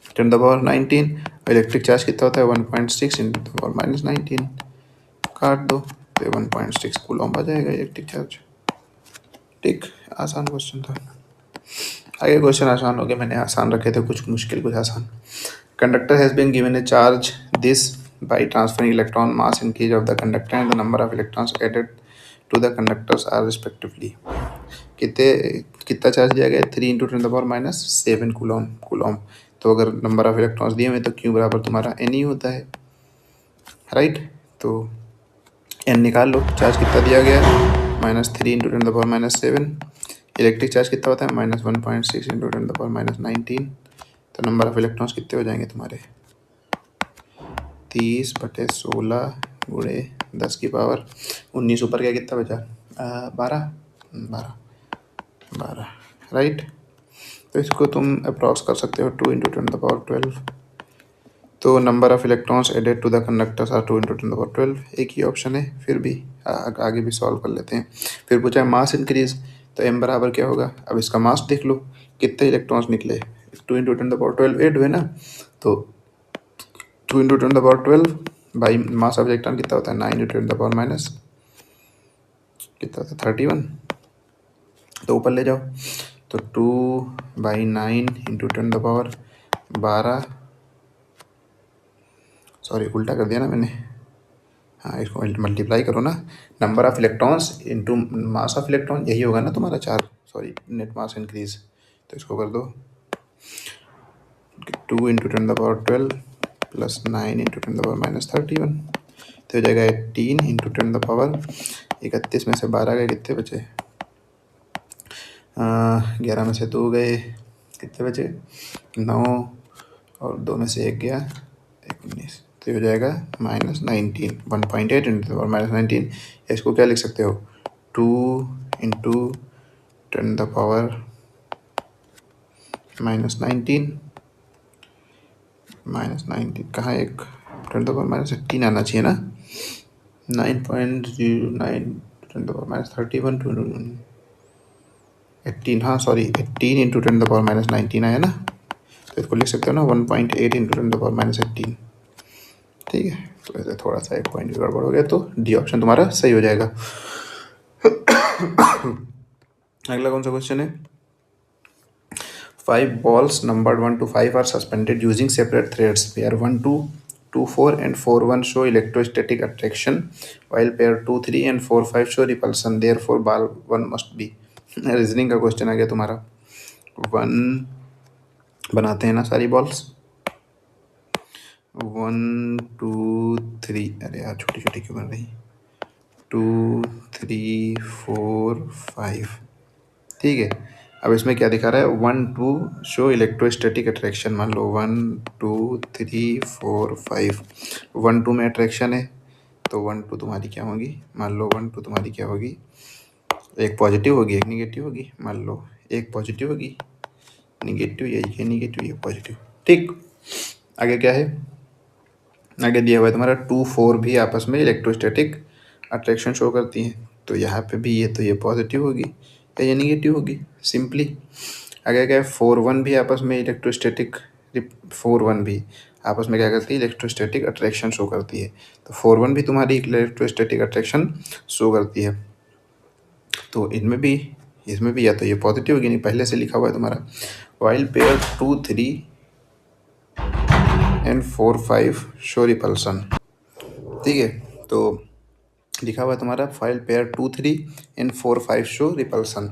10 to the power 19, और इलेक्ट्रिक चार्ज कितना होता है 1.6 × 10⁻⁹, काट दो, तो 1.6 कूलम आ जाएगा इलेक्ट्रिक चार्ज। ठीक, आसान क्वेश्चन था। आगे क्वेश्चन आसान हो गया, मैंने आसान रखे थे, कुछ मुश्किल कुछ आसान। Conductor has been given a charge this by transferring electron mass increase of the conductor and the number of electrons added to the conductors are respectively। कितना चार्ज दिया गया 3 × 10⁻⁷ कूलम। तो अगर नंबर ऑफ इलेक्ट्रॉन्स दिए हुए तो Q बराबर तुम्हारा N ही होता है, राइट। तो N निकाल लो, चार्ज कितना दिया गया -3 × 10⁻⁷। इलेक्ट्रिक चार्ज कितना होता है -1.6 × 10⁻⁹। तो नंबर ऑफ इलेक्ट्रॉन्स कितने हो जाएंगे तुम्हारे 30/16 × 10 की पावर 19, ऊपर क्या कितना बचा 12, राइट। तो इसको तुम अप्रॉक्स कर सकते हो 2 × 10⁻12। तो number of electrons added to the conductors are 2 × 10⁻12, एक ही ऑप्शन है, फिर भी आगे भी सॉल्व कर लेते हैं। फिर पूछा है मास इंक्रीज, तो m बराबर क्या होगा, अब इसका मास देख लो कितने इलेक्ट्रॉन्स निकले, 2 इंटू 10⁻12 8 हुए ना, तो 2 into 10⁻12 by mass of electron कितना होता है 9 इंटू 10⁻- कितना होता है 31, तो ऊपर ले जाओ, तो 2/9 इंटू 10⁻12, सॉरी उल्टा कर दिया ना मैंने, हाँ इसको मल्टीप्लाई करो ना, number of electrons into mass of electron, यही होगा ना तुम्हारा 4, सॉरी नेट मास इंक्रीज, तो इसको कर दो 2 इंटू 10⁻12 प्लस 9 इंटू 10⁻31, तो हो जाएगा 18 इंटू 10⁻31 में से 12 गए, कितने बचे 11 में से 2 गए, कितने बचे 9, और 2 में से 1 गया 19, तो हो जाएगा -19, 1.8 इंटू -19, इसको क्या लिख सकते हो 2 इंटू 10⁻−19 -19 कहाँ, एक 10⁻−18 आना चाहिए ना, 9.09 10⁻31 18, हाँ सॉरी 18 इंटू 10⁻−19 आया ना, तो इसको लिख सकते हो ना 1.8 इंटू 10⁻−18, ठीक है। तो ऐसे थोड़ा सा एक पॉइंट गड़बड़ हो गया, तो डी ऑप्शन तुम्हारा सही हो जाएगा। अगला कौन सा क्वेश्चन है, 5 balls numbered 1 to 5 are suspended using separate threads. Pair 1, 2, 2, 4 and 4, 1 show electrostatic attraction, while pair 2, 3 and 4, 5 show repulsion. Therefore, ball 1 must be. Reasoning का क्वेश्चन आ गया तुम्हारा, 1 बनाते हैं ना सारी बॉल्स, 1 2 3, अरे यार छोटी छोटी क्यों बन रही, 2 3 4 5, ठीक है। अब इसमें क्या दिखा रहा है 1 2 शो इलेक्ट्रोस्टैटिक अट्रैक्शन, मान लो 1 2 3 4 5, 1 2 में अट्रैक्शन है, तो 1 2 तुम्हारी क्या होगी, मान लो 1 2 तुम्हारी क्या होगी, एक पॉजिटिव होगी एक निगेटिव होगी, मान लो एक पॉजिटिव होगी निगेटिव, ये निगेटिव ये पॉजिटिव, ठीक। आगे क्या है, आगे दिया हुआ है तुम्हारा 2 4 भी आपस में इलेक्ट्रोस्टैटिक अट्रैक्शन शो करती हैं, तो यहाँ पे भी ये, तो ये पॉजिटिव होगी या ये निगेटिव होगी सिंपली। आगे क्या है 4 1 भी आपस में इलेक्ट्रोस्टैटिक, 4 1 भी आपस में क्या करती है इलेक्ट्रोस्टैटिक अट्रैक्शन शो करती है, तो 4 1 भी तुम्हारी इलेक्ट्रोस्टैटिक अट्रैक्शन शो करती है, तो इनमें भी इसमें भी या तो ये पॉजिटिव होगी, नहीं पहले से लिखा हुआ है तुम्हारा, while pair 2 3 and 4 5 show repulsion, ठीक है। तो लिखा हुआ है तुम्हारा file pair 2 3 and 4 5 show repulsion,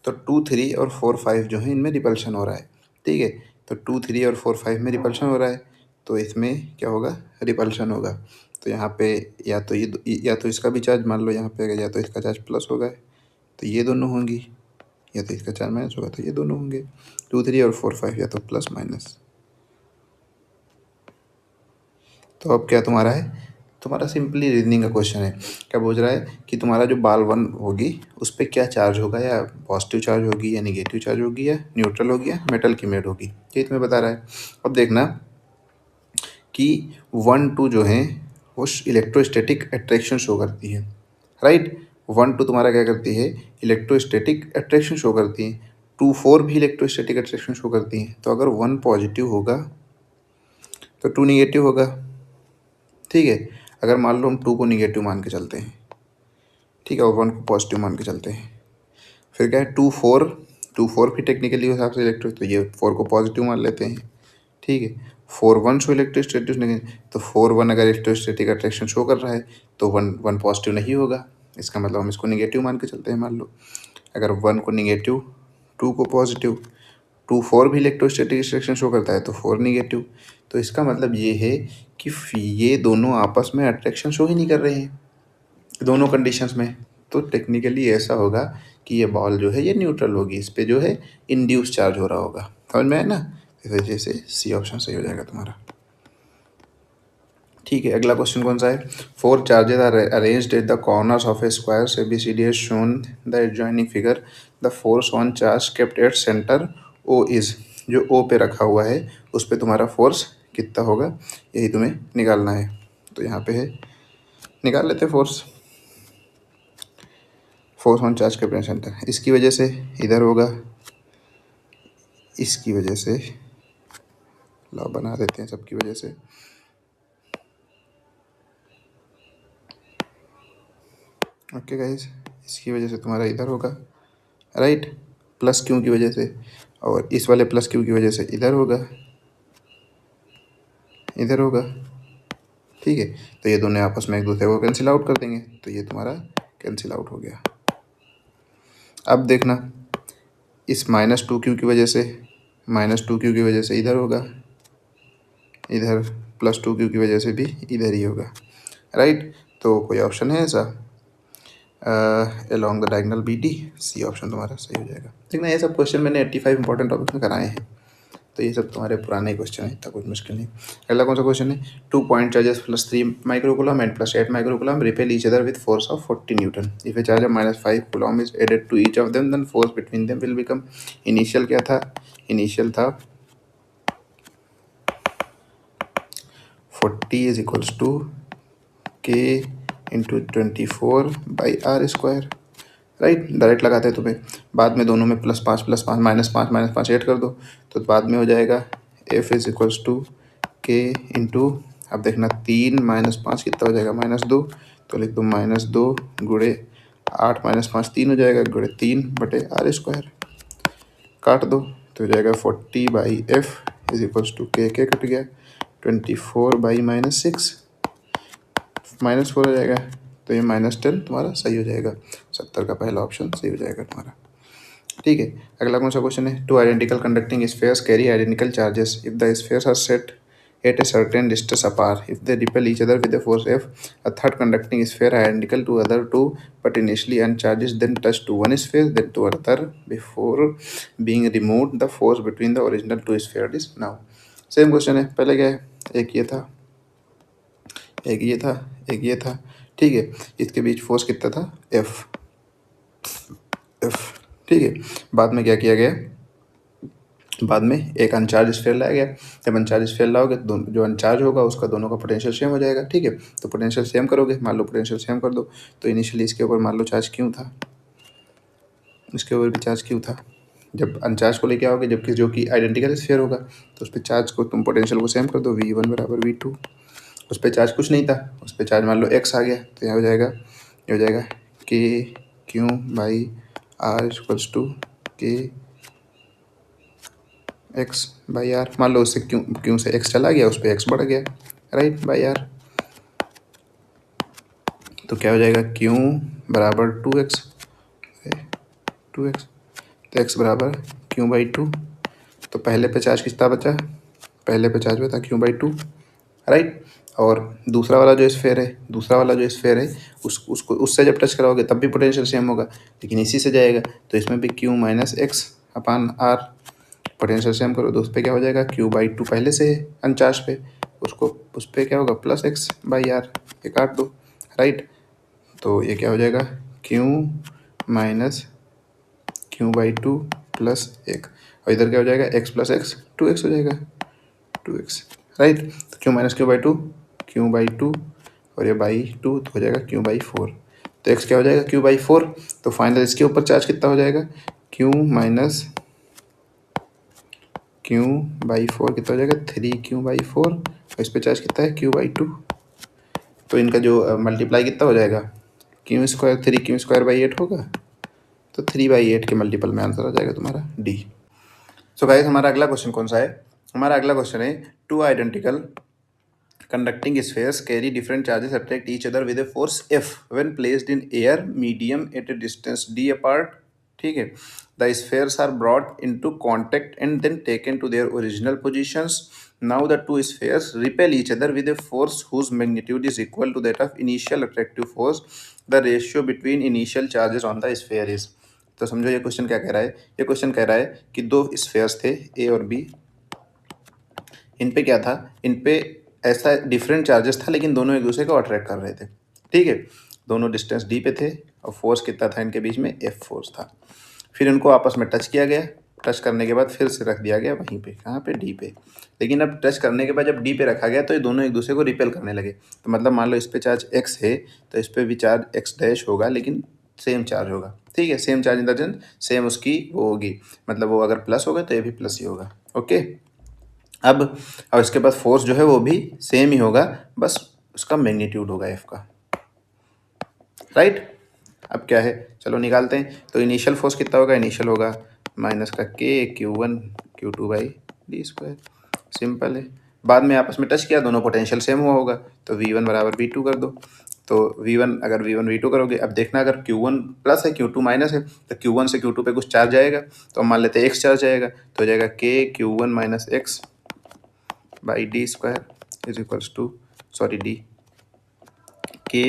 तो 2 3 और 4 5 जो है इनमें रिपल्शन हो रहा है, ठीक है। तो 2 3 और 4 5 में रिपल्शन हो रहा है, तो इसमें क्या होगा रिपल्शन होगा, तो यहाँ पे या तो ये या तो इसका भी चार्ज मान लो यहाँ पे, या तो इसका चार्ज प्लस होगा तो ये दोनों होंगी, या तो इसका चार्ज माइनस होगा तो ये दोनों होंगे, 2 3 और 4 5 या तो प्लस माइनस। तो अब क्या तुम्हारा है, तुम्हारा सिंपली रीजनिंग का क्वेश्चन है, क्या पूछ रहा है कि तुम्हारा जो बाल 1 होगी उस पर क्या चार्ज होगा, या पॉजिटिव चार्ज होगी या निगेटिव चार्ज होगी या न्यूट्रल होगी या मेटल की मेड होगी, ये तुम्हें बता रहा है। अब देखना कि 1 2 जो है वो इलेक्ट्रोस्टैटिक अट्रैक्शन शो करती है, राइट। 1 2 तुम्हारा क्या करती है इलेक्ट्रोस्टैटिक अट्रैक्शन शो करती है, 2 4 भी इलेक्ट्रोस्टैटिक अट्रैक्शन शो करती हैं, तो अगर 1 पॉजिटिव होगा तो 2 निगेटिव होगा, ठीक है। अगर मान लो हम 2 को निगेटिव मान के चलते हैं, ठीक है, और 1 को पॉजिटिव मान के चलते हैं, फिर क्या है 2 4 भी टेक्निकली हिसाब से इलेक्ट्रो, तो ये 4 को पॉजिटिव मान लेते हैं, ठीक है। 4 1 शो इलेक्ट्रोस्टैटिक नहीं, तो 4 1 अगर इलेक्ट्रोस्टैटिक अट्रैक्शन शो कर रहा है तो 1 पॉजिटिव नहीं होगा, इसका मतलब हम इसको निगेटिव मान के चलते हैं। मान लो अगर 1 को निगेटिव 2 को पॉजिटिव, 2 4 भी इलेक्ट्रोस्टैटिक अट्रैक्शन शो करता है तो 4 निगेटिव, तो इसका मतलब ये है कि ये दोनों आपस में अट्रैक्शन शो ही नहीं कर रहे हैं दोनों कंडीशंस में, तो टेक्निकली ऐसा होगा कि ये बॉल जो है ये न्यूट्रल होगी, इस पे जो है इंड्यूस चार्ज हो रहा होगा, समझ में आया ना, इस वजह से सी ऑप्शन सही हो जाएगा तुम्हारा, ठीक है। अगला क्वेश्चन कौन सा है, 4 charges are arranged at the corners of a square ABCD as shown the adjoining figure, the force on charge kept at center O is, जो ओ पे रखा हुआ है उस पर तुम्हारा फोर्स कितना होगा, यही तुम्हें निकालना है, तो यहाँ पे है निकाल लेते फोर्स, फोर्स ऑन चार्ज के प्रेजेंट सेंटर, इसकी वजह से इधर होगा, इसकी वजह से लॉ बना देते हैं सबकी वजह से, ओके गाइस, इसकी वजह से तुम्हारा इधर होगा, राइट, प्लस क्यू की वजह से, और इस वाले प्लस क्यू की वजह से इधर होगा, इधर होगा, ठीक है। तो ये दोनों आपस में एक दूसरे को कैंसिल आउट कर देंगे, तो ये तुम्हारा कैंसिल आउट हो गया। अब देखना, इस -2q की वजह से, -2q की वजह से इधर होगा, इधर +2q की वजह से भी इधर ही होगा, राइट। तो कोई ऑप्शन है ऐसा along the diagonal BD, C option तुम्हारा सही हो जाएगा। देखना ये सब क्वेश्चन मैंने 85 इंपॉर्टेंट टॉपिक्स में कराए हैं, तो ये सब तुम्हारे पुराने क्वेश्चन है, इतना कुछ मुश्किल नहीं। अगला कौन सा क्वेश्चन है, 2 point charges +3 microcoulomb and +8 microcoulomb repel each other with force of 40 newton. If a charge of -5 coulomb is added to each of them, then force between them will become, initial क्या था, इनिशियल था 40 is equals to K into 24/r², right. Direct लगाते हैं तुम्हें, बाद में दोनों में +5 +5 -5 -5 ऐड कर दो, तो बाद में हो जाएगा F is equals to K into, अब देखना 3 -5 कितना हो जाएगा, -2, तो लिख दो -2 गुणे 8 -5 3 हो जाएगा, गुणे 3/r², काट दो तो हो जाएगा 40/f is equals to K cut गया, 24/-6 -4 हो जाएगा, तो ये -10 तुम्हारा सही हो जाएगा, 70 का पहला ऑप्शन सही हो जाएगा तुम्हारा, ठीक है। अगला कौन सा क्वेश्चन है, 2 identical conducting spheres carry identical charges if the spheres are set at a certain distance apart, if they repel each other with a force F, a third conducting sphere identical to other two but initially uncharged then touch to one sphere then to another before being removed, the force between the original two spheres is now। Same question है, पहले क्या है, एक ये था, एक ये था, एक ये था, ठीक है। इसके बीच फोर्स कितना था, F, ठीक है। बाद में क्या किया गया, बाद में एक अनचार्ज स्फीयर लाया गया, जब अनचार्ज स्फीयर लाओगे तो जो अनचार्ज होगा उसका दोनों का पोटेंशियल सेम हो जाएगा, ठीक है। तो पोटेंशियल सेम करोगे, मान लो पोटेंशियल सेम कर दो, तो इनिशियली इसके ऊपर मान लो चार्ज क्यों था, इसके ऊपर भी चार्ज क्यों था, जब अनचार्ज को लेके आओगे, जबकि जो कि आइडेंटिकल स्फीयर होगा तो उस पर चार्ज को तुम पोटेंशियल को सेम कर दो, V1 = V2, उस पर चार्ज कुछ नहीं था, उस पर चार्ज मान लो x आ गया, तो यहाँ हो जाएगा, ये हो जाएगा K/r K x/r, मान लो उससे क्यों से x चला गया, उस पर x बढ़ गया, राइट, /r, तो क्या हो जाएगा, q = 2x, तो x = q/2, तो पहले पे चार्ज कितना बचा, पहले पे चार्ज बचा q/2, राइट। और दूसरा वाला जो स्फीयर है, दूसरा वाला जो स्फीयर है उसको उससे जब टच कराओगे तब भी पोटेंशियल सेम होगा, लेकिन इसी से जाएगा तो इसमें भी q - x/r, पोटेंशियल सेम करो तो उस पर क्या हो जाएगा, q/2 पहले से है अनचार्ज पे, उसको उस पर क्या होगा +x/r, ये काट दो, राइट। तो ये क्या हो जाएगा, q - q/2 + 1, और इधर क्या हो जाएगा, x + x 2x हो जाएगा, 2x, राइट। तो q - q/2 q/2 और ये /2 तो हो जाएगा q/4, तो x क्या हो जाएगा, q/4, तो फाइनल इसके ऊपर चार्ज कितना हो जाएगा, q - q/4 कितना हो जाएगा, 3q/4, और इस पर चार्ज कितना है, q/2, तो इनका जो मल्टीप्लाई कितना हो जाएगा, q² 3q² 8 होगा, तो 3/8 के मल्टीपल में आंसर आ जाएगा तुम्हारा D। सो गाइस हमारा अगला क्वेश्चन कौन सा है, हमारा अगला क्वेश्चन है, 2 identical conducting spheres carry different charges attract each other with a force F when placed in air medium at a distance D apart, ठीक है। The spheres are brought into contact and then taken to their original positions. Now the two spheres repel each other with a force whose magnitude is equal to that of initial attractive force. The ratio between initial charges on the sphere is, तो समझो ये क्वेश्चन क्या कह रहा है, ये क्वेश्चन कह रहा है कि दो स्फेयर्स थे A और B, इन पे क्या था, इन पे ऐसा डिफरेंट चार्जेस था लेकिन दोनों एक दूसरे को अट्रैक्ट कर रहे थे, ठीक है। दोनों डिस्टेंस D पे थे और फोर्स कितना था इनके बीच में, F फोर्स था। फिर इनको आपस में टच किया गया, टच करने के बाद फिर से रख दिया गया वहीं पे, कहाँ पे, D पे। लेकिन अब टच करने के बाद जब D पे रखा गया तो ये दोनों एक दूसरे को रिपेल करने लगे, तो मतलब मान लो इस पे चार्ज x है तो इस पे भी चार्ज x डैश होगा, लेकिन सेम चार्ज होगा, ठीक है। Same charge in the sense same उसकी वो होगी, मतलब वो अगर प्लस होगा तो ये भी प्लस ही होगा, ओके। अब इसके बाद फोर्स जो है वो भी सेम ही होगा, बस उसका मैग्नीट्यूड होगा एफ का, राइट। अब क्या है, चलो निकालते हैं। तो इनिशियल फोर्स कितना होगा, इनिशियल होगा माइनस का के Q1 Q2 by D square, simple है। बाद में आपस में टच किया, दोनों पोटेंशियल सेम हुआ होगा, तो V1 बराबर V2 कर दो। तो V1 अगर V1 V2 करोगे, अब देखना अगर Q1 प्लस है Q2 माइनस है, तो Q1 से Q2 पे कुछ चार्ज जाएगा, तो मान लेते हैं X चार्ज जाएगा, तो हो जाएगा k Q1 minus x by D square is equals to, sorry D, k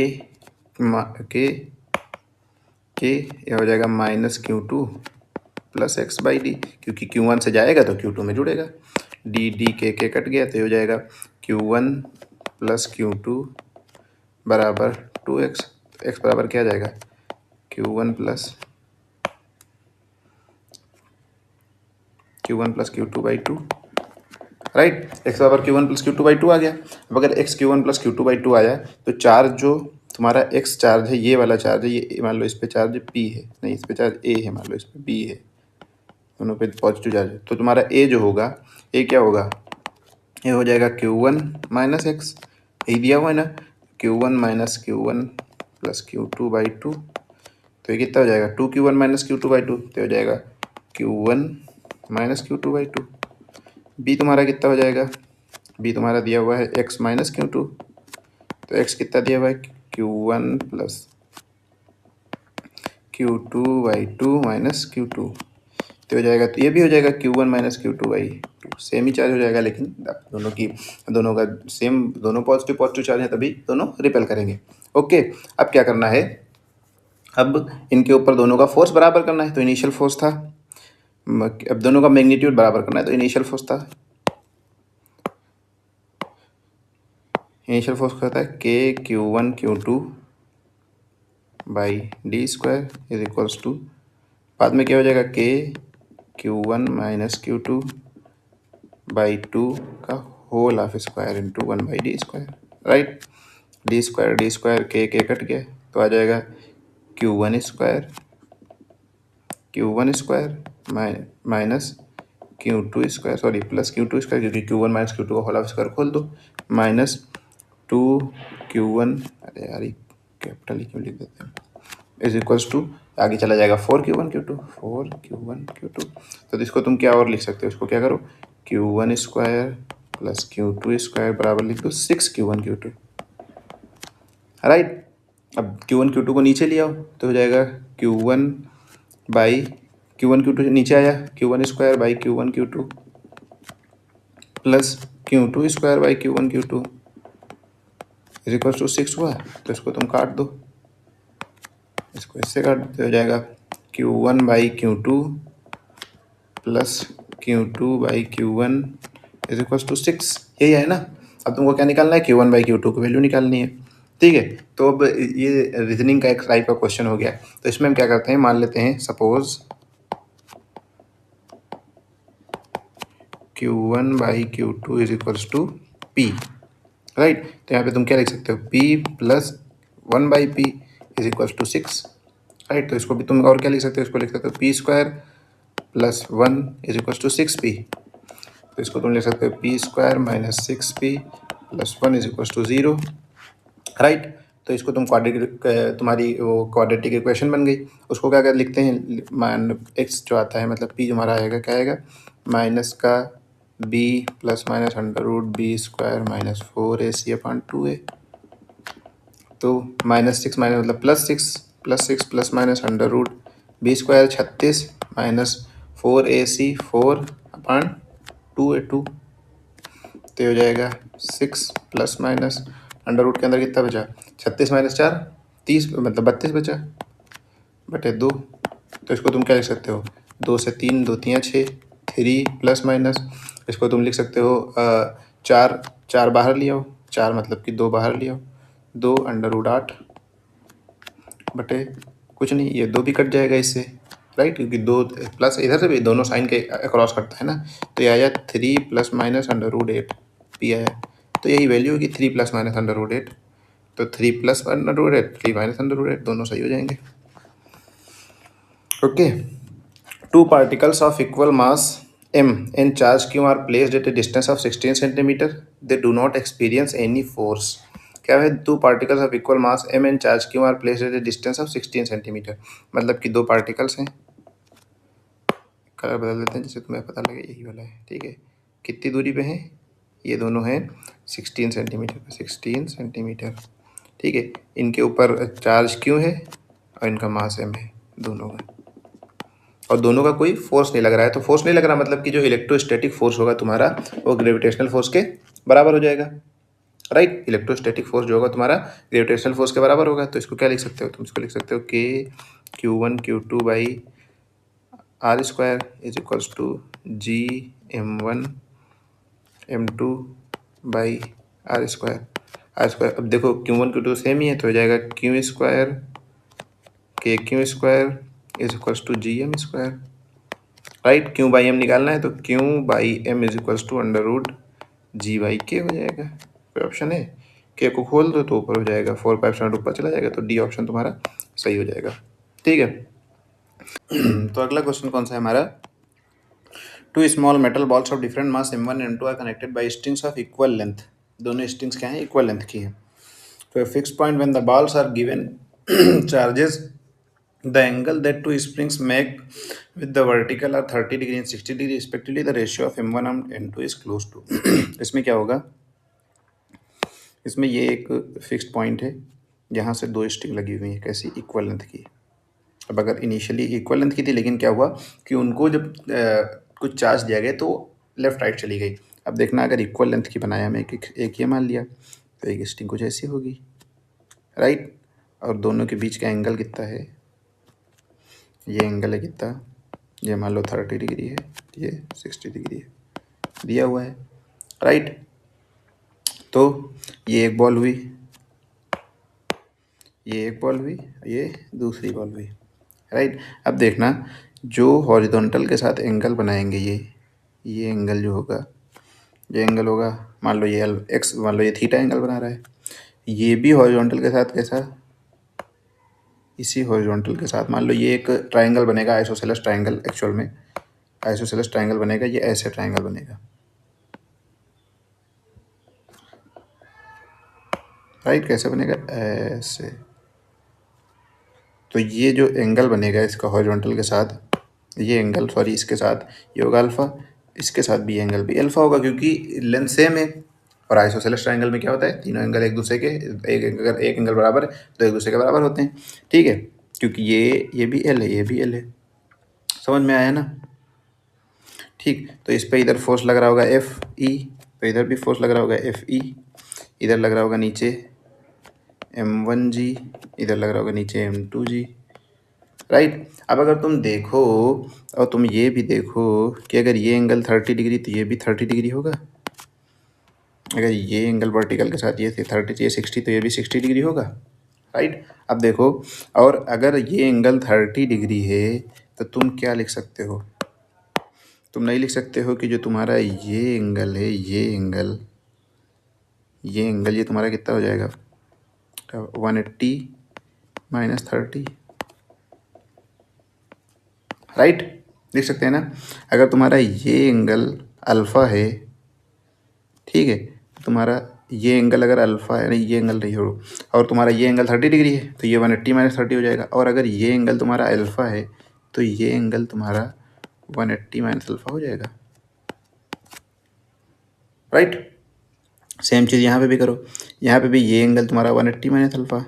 ये हो जाएगा minus Q2 plus x by D, क्योंकि Q1 से जाएगा तो Q2 में जुड़ेगा, डी डी के कट गया, तो ये हो जाएगा Q1 प्लस Q2 बराबर 2x, एक्स बराबर क्या आ जाएगा, Q1 plus Q2 by 2, right. X बराबर Q1 प्लस Q2 बाई 2 आ गया। अब अगर x Q1 plus Q2 by 2 आया, तो चार्ज जो तुम्हारा एक्स चार्ज है, ये वाला चार्ज है, ये मान लो इस पे चार्ज P है, नहीं इस पे चार्ज A है, मान लो इस पे B है, दोनों पे पॉजिटिव चार्ज है, तो तुम्हारा A जो होगा, ये क्या होगा, ये हो जाएगा Q1 माइनस एक्स, यही दिया हुआ है ना, Q1 minus Q1 plus Q2 by 2, तो ये कितना हो जाएगा 2Q1 माइनस Q2 बाई 2, तो हो जाएगा Q1 minus Q2 by 2। B तुम्हारा कितना हो जाएगा, बी तुम्हारा दिया हुआ है x माइनस Q2, तो x कितना दिया हुआ है Q1 plus Q2 by 2 minus Q2, तो हो जाएगा, तो ये भी हो जाएगा Q1 minus Q2 by 2, same he charge हो जाएगा, लेकिन दोनों का सेम, दोनों पॉजिटिव पॉजिटिव चार्ज है, तभी दोनों रिपेल करेंगे, ओके। अब क्या करना है, अब इनके ऊपर दोनों का फोर्स बराबर करना है, तो इनिशियल फोर्स था, अब दोनों का मैग्नीट्यूड बराबर करना है, तो इनिशियल फोर्स था, इनिशियल फोर्स क्या होता है, k Q1 Q2 by D square is equals to, बाद में क्या हो जाएगा, k Q1 minus Q2 by 2 का whole of square into 1 by D square, right. D square के कट गया, तो आ जाएगा Q1 square minus Q2 square, sorry plus Q2 square, क्योंकि Q1 माइनस Q2 का होल ऑफ स्क्वायर खोल दो, माइनस 2Q1, अरे यार कैपिटल क्यों लिख देते हैं, इज इक्वल्स टू, आगे चला जाएगा 4Q1 Q2, तो इसको तुम क्या और लिख सकते हो, इसको क्या करो, Q1 square plus Q2 square बराबर लिख दो 6Q1 Q2, राइट। अब Q1 Q2 को नीचे ले आओ, तो हो जाएगा Q1 बाई Q1 Q2 नीचे आया, Q1 square by Q1 Q2 plus Q2 square by Q1 Q2 is equals to 6 हुआ, तो इसको तुम काट दो, इसको इससे काट दो, हो जाएगा Q1 by Q2 plus Q2 by Q1 is equals to 6, यही है ना। अब तुमको क्या निकालना है, Q1 बाई Q2 की वैल्यू निकालनी है, ठीक है। तो अब ये रीजनिंग का एक टाइप का क्वेश्चन हो गया, तो इसमें हम क्या करते हैं, मान लेते हैं suppose Q1 by Q2 is equals to P, right. तो यहाँ पे तुम क्या लिख सकते हो, P plus 1 by P is equals to 6, right. तो इसको भी तुम और क्या लिख सकते हो, इसको लिख सकते हो P square plus 1 is equals to 6P, तो इसको तुम लिख सकते हो P square minus 6P plus 1 is equals to 0, right. तो इसको तुम तुम्हारी वो क्वाड्रेटिक इक्वेशन बन गई। उसको क्या लिखते हैं, मान एक्स जो आता है, मतलब P जो हमारा आएगा क्या आएगा, माइनस का B plus minus under root B square minus 4AC upon 2A, तो माइनस 6 माइनस मतलब plus 6 plus minus under root B square 36 minus 4AC 4 upon 2A 2, तो हो जाएगा 6 प्लस माइनस अंडर रूट के अंदर कितना बचा, 36 माइनस 4 30, मतलब 32 बचा बटे 2, तो इसको तुम क्या लिख सकते हो, 2 से 3 2 3 6, 3 प्लस माइनस, इसको तुम लिख सकते हो 4 बाहर ले आओ, 4 मतलब कि 2 बाहर ले आओ, 2 अंडर रूट 8 बटे कुछ नहीं, ये 2 भी कट जाएगा इससे, राइट, क्योंकि 2 प्लस इधर से भी दोनों साइन के अक्रॉस करता है ना, तो ये आया 3 plus minus under root 8 P आया, तो यही वैल्यू होगी 3 प्लस माइनस अंडर रूट 8, तो 3 plus under root 8 3 minus under root 8 दोनों सही हो जाएंगे, okay, two particles of equal mass m and charge q are placed at a distance of 16 centimeter. They do not experience any force. क्या है, दो particles of equal mass m and charge q are placed at a distance of 16 centimetre. मतलब कि दो पार्टिकल्स हैं, कलर बदल देते हैं जिससे तुम्हें पता लगे यही वाला है. ठीक है, कितनी दूरी पे हैं, ये दोनों हैं 16 सेंटीमीटर पे, 16 सेंटीमीटर. ठीक है, इनके ऊपर चार्ज q है और इनका मास m है दोनों का, और दोनों का कोई फोर्स नहीं लग रहा है. तो फोर्स नहीं लग रहा मतलब कि जो इलेक्ट्रोस्टैटिक फोर्स होगा तुम्हारा वो ग्रेविटेशनल फोर्स के बराबर हो जाएगा. राइट, इलेक्ट्रोस्टैटिक फोर्स जो होगा तुम्हारा ग्रेविटेशनल फोर्स के बराबर होगा. तो इसको क्या लिख सकते हो, तुम इसको लिख सकते हो k Q1 Q2 by are square is equals to G M1 M2 by are square. अब देखो Q1 Q2 सेम ही है तो हो जाएगा q square Q square is equals to G M square. Right, q by M निकालना है तो q by M is equals to under root G by k हो जाएगा. कोई ऑप्शन है, के को खोल दो तो ऊपर हो जाएगा, 4 5 ऊपर चला जाएगा, तो डी ऑप्शन तुम्हारा सही हो जाएगा. ठीक है. तो अगला क्वेश्चन कौन सा है हमारा, two small metal balls of different mass M1 M2 are connected by strings of equal length. दोनों स्ट्रिंग्स क्या हैं, इक्वल लेंथ की है. तो fix point when the balls are given charges the angle that two springs make with the vertical are 30 degree and 60 degree respectively. The ratio of M1 and M2 is close to. इसमें क्या होगा, इसमें ये एक फिक्स्ड पॉइंट है, यहाँ से दो स्ट्रिंग लगी हुई है कैसी, इक्वल लेंथ की. अब अगर इनिशियली इक्वल लेंथ की थी लेकिन क्या हुआ कि उनको जब कुछ चार्ज दिया गया तो लेफ्ट राइट चली गई. अब देखना अगर इक्वल लेंथ की बनाया हमें एक ये मान लिया तो एक स्ट्रिंग कुछ ऐसी होगी. राइट, और दोनों के बीच का एंगल कितना है, ये एंगल है कितना, ये मान लो 30 डिग्री है, ये 60 डिग्री है, दिया हुआ है. राइट, तो ये एक बॉल हुई, ये एक बॉल हुई, ये दूसरी बॉल हुई. राइट, अब देखना जो हॉरिजॉन्टल के साथ एंगल बनाएंगे ये एंगल जो होगा, ये एंगल होगा, मान लो ये एक्स, मान लो ये थीटा एंगल बना रहा है. ये भी हॉरिजॉन्टल के साथ कैसा, इसी हॉरिजॉन्टल के साथ मान लो ये एक ट्राइंगल बनेगा, आइसोसेलेस ट्राइंगल. एक्चुअल में आइसोसेलेस ट्राइंगल बनेगा, ये ऐसे ट्राइंगल बनेगा. राइट, कैसे बनेगा, ऐसे. तो ये जो एंगल बनेगा इसका हॉरिजॉन्टल के साथ, ये एंगल सॉरी इसके साथ ये होगा अल्फ़ा, इसके साथ भी एंगल भी अल्फ़ा होगा क्योंकि लेंथ सेम है. और आइसोसेलेस ट्राइंगल में क्या होता है, तीनों एंगल एक दूसरे के, अगर एक एंगल बराबर है तो एक दूसरे के बराबर होते हैं. ठीक है, क्योंकि ये भी एल है, ये भी एल है. समझ में आया ना. ठीक, तो इस पर इधर फोर्स लग रहा होगा एफ ई, तो इधर भी फोर्स लग रहा होगा एफ ई. इधर लग रहा होगा नीचे M1G, इधर लग रहा होगा नीचे M2G. राइट, अब अगर तुम देखो और तुम ये भी देखो कि अगर ये एंगल 30 डिग्री तो ये भी 30 डिग्री होगा. अगर ये एंगल वर्टिकल के साथ ये 30, ये 60 तो ये भी 60 डिग्री होगा. राइट, अब देखो, और अगर ये एंगल 30 डिग्री है तो तुम क्या लिख सकते हो, तुम नहीं लिख सकते हो कि जो तुम्हारा ये एंगल है, ये एंगल ये तुम्हारा कितना हो जाएगा, 180 माइनस 30. राइट, देख सकते हैं ना. अगर तुम्हारा ये एंगल अल्फ़ा है, ठीक है, तुम्हारा ये एंगल अगर अल्फ़ा है, नहीं ये एंगल नहीं हो, और तुम्हारा ये एंगल 30 डिग्री है तो ये 180 माइनस 30 हो जाएगा. और अगर ये एंगल तुम्हारा अल्फ़ा है तो ये एंगल तुम्हारा 180 माइनस अल्फ़ा हो जाएगा. राइट, सेम चीज़ यहाँ पे भी करो, यहाँ पे भी ये एंगल तुम्हारा 180 माइनस अल्फ़ा.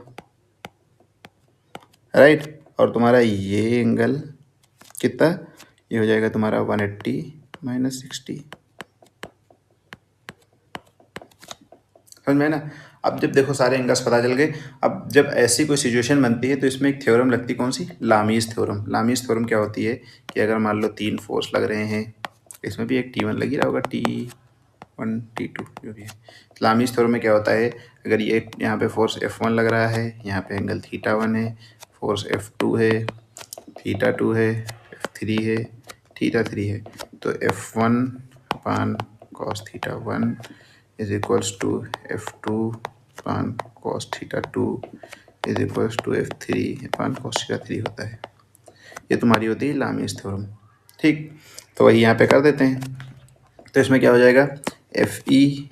राइट, और तुम्हारा ये एंगल कितना, ये हो जाएगा तुम्हारा 180 माइनस 60. समझ में ना. अब जब देखो सारे एंगल्स पता चल गए, अब जब ऐसी कोई सिचुएशन बनती है तो इसमें एक थ्योरम लगती है, कौन सी, लामीज थ्योरम. लामीज थ्योरम क्या होती है कि अगर मान लो 3 फोर्स लग रहे हैं, इसमें भी एक T1 लगी रहा होगा, T1 T2 जो भी है. लामीज थ्योरम में क्या होता है, अगर ये यहाँ पे फोर्स F1 लग रहा है, यहाँ पे एंगल θ1 है, फोर्स F2 है, θ2 है, F3 है, θ3 है, तो F1 upon cos θ1 is equals to F2 upon cos θ2 is equals to F3 upon cos θ3 होता है. ये तुम्हारी होती है लामीस थ्योरम। ठीक, तो वही यहाँ पे कर देते हैं। तो इसमें क्या हो जाएगा, एफ ई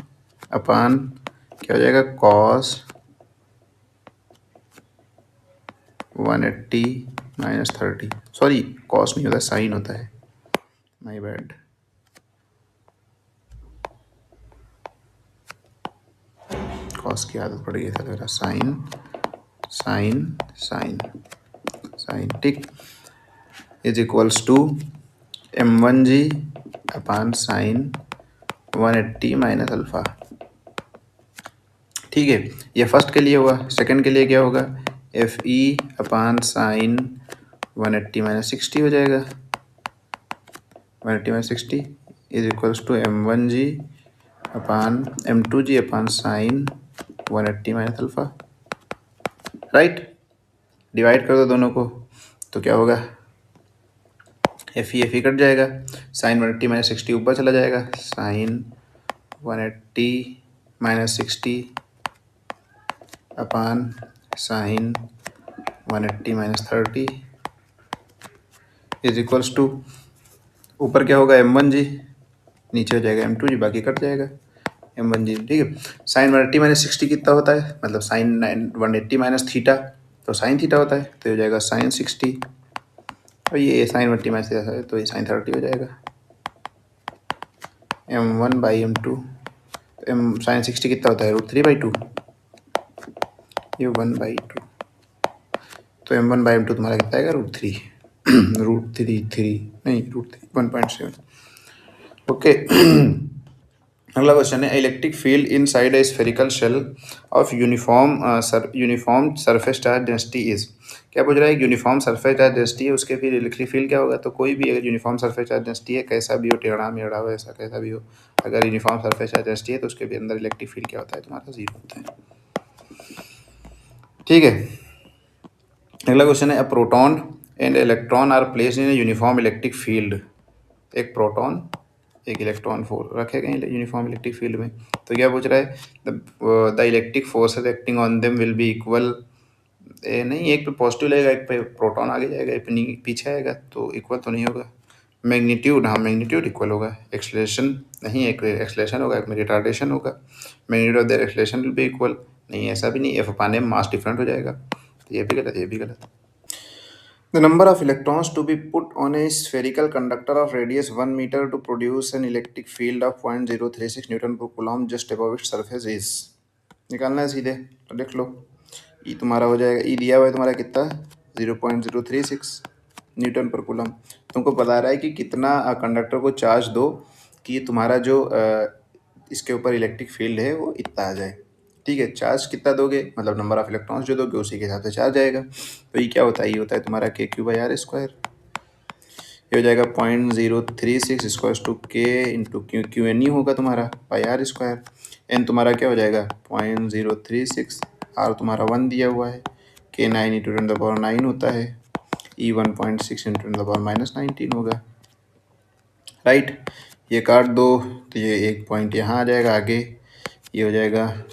अपान क्या हो जाएगा, कॉस 180 माइनस 30, सॉरी कॉस नहीं होता, साइन होता है, माई बैड। कॉस की आदत पड़ गई था मेरा, साइन साइन साइन साइन, ठीक, is equals to m1g upon sine 180 minus alpha. ठीक है, ये फर्स्ट के लिए हुआ। सेकंड के लिए क्या होगा, F E upon sine 180 minus 60 हो जाएगा, 180 minus 60 is equals to m1g upon m2g upon sine 180 minus alpha. Right, divide कर दो दोनों को, तो क्या होगा, एफ ई कट जाएगा, साइन 180 माइनस 60 ऊपर चला जाएगा, sine 180 minus 60 upon sine 180 minus 30 is equals to, ऊपर क्या होगा m1g, नीचे हो जाएगा m2g, बाकी कट जाएगा m1g। ठीक है, साइन 180 माइनस 60 कितना होता है, मतलब साइन 180 माइनस थीटा, तो साइन थीटा होता है, तो हो जाएगा साइन 60, और ये साइन 180 माइनस थीटा है तो ये साइन 30 हो जाएगा, m1 by m2, m sign 60 कितना होता है, √3/2, ये 1/2, तो m1 बाई m2 तुम्हारा कितना आएगा, √3 √3 नहीं √3 1.7। ओके, अगला क्वेश्चन है, electric field inside a spherical shell of uniform surface charge density is. क्या पूछ रहा है, यूनिफॉर्म सरफेस चार्ज डेंसिटी है, उसके फिर इलेक्ट्रिक फील्ड क्या होगा, तो कोई भी अगर यूनिफॉर्म सरफेस चार्ज डेंसिटी है, कैसा भी हो, टेढ़ा मेढ़ा हो, ऐसा कैसा भी हो, अगर यूनिफॉर्म सरफेस चार्ज डेंसिटी है तो उसके भी अंदर इलेक्ट्रिक फील्ड क्या होता है, तुम्हारा 0 होता है। ठीक है, अगला क्वेश्चन है, a proton and electron are placed in a uniform electric field. एक प्रोटॉन एक इलेक्ट्रॉन फोर रखे गए यूनिफॉर्म इलेक्ट्रिक फील्ड में, तो क्या पूछ रहा है, the electric forces acting on them will be equal. नहीं, एक पे पॉजिटिव लगेगा, एक पे प्रोटॉन आगे जाएगा, एक पे पीछे आएगा, तो इक्वल तो नहीं होगा। मैग्नीट्यूड, हाँ मैग्नीट्यूड इक्वल होगा, एक्सलेशन नहीं, एक एक्सलेशन होगा, एक में रिटार्डेशन होगा, magnitude of their acceleration will be equal, नहीं ऐसा भी नहीं, एफ अपान एम मास डिफरेंट हो जाएगा, तो ये भी गलत, ये भी गलत। The number of electrons to be put on a spherical conductor of radius 1 meter to produce an electric field of 0.036 Newton per Coulomb just above its surface is। निकालना है सीधे, तो देख लो, ई तुम्हारा हो जाएगा, ई दिया हुआ है तुम्हारा कितना, 0.036 न्यूटन पर कूलम। तुमको बता रहा है कि कितना कंडक्टर को चार्ज दो कि तुम्हारा जो इसके ऊपर इलेक्ट्रिक फील्ड है वो इतना आ जाए। ठीक है, चार्ज कितना दोगे, मतलब नंबर ऑफ इलेक्ट्रॉन्स जो दोगे उसी के हिसाब से चार्ज आएगा। तो ये क्या होता है, ये होता है तुम्हारा k/r²। ये हो जाएगा 0.036 square two k into q n e होगा तुम्हारा πr²। एन तुम्हारा क्या हो जाएगा 0.036, आर तुम्हारा 1 दिया हुआ है, k 9 इंटू 10⁻9 होता है, ई 1.6 इंटू 10⁻19 होगा। राइट, ये काट दो तो ये एक पॉइंट यहाँ आ जाएगा आगे, ये हो जाएगा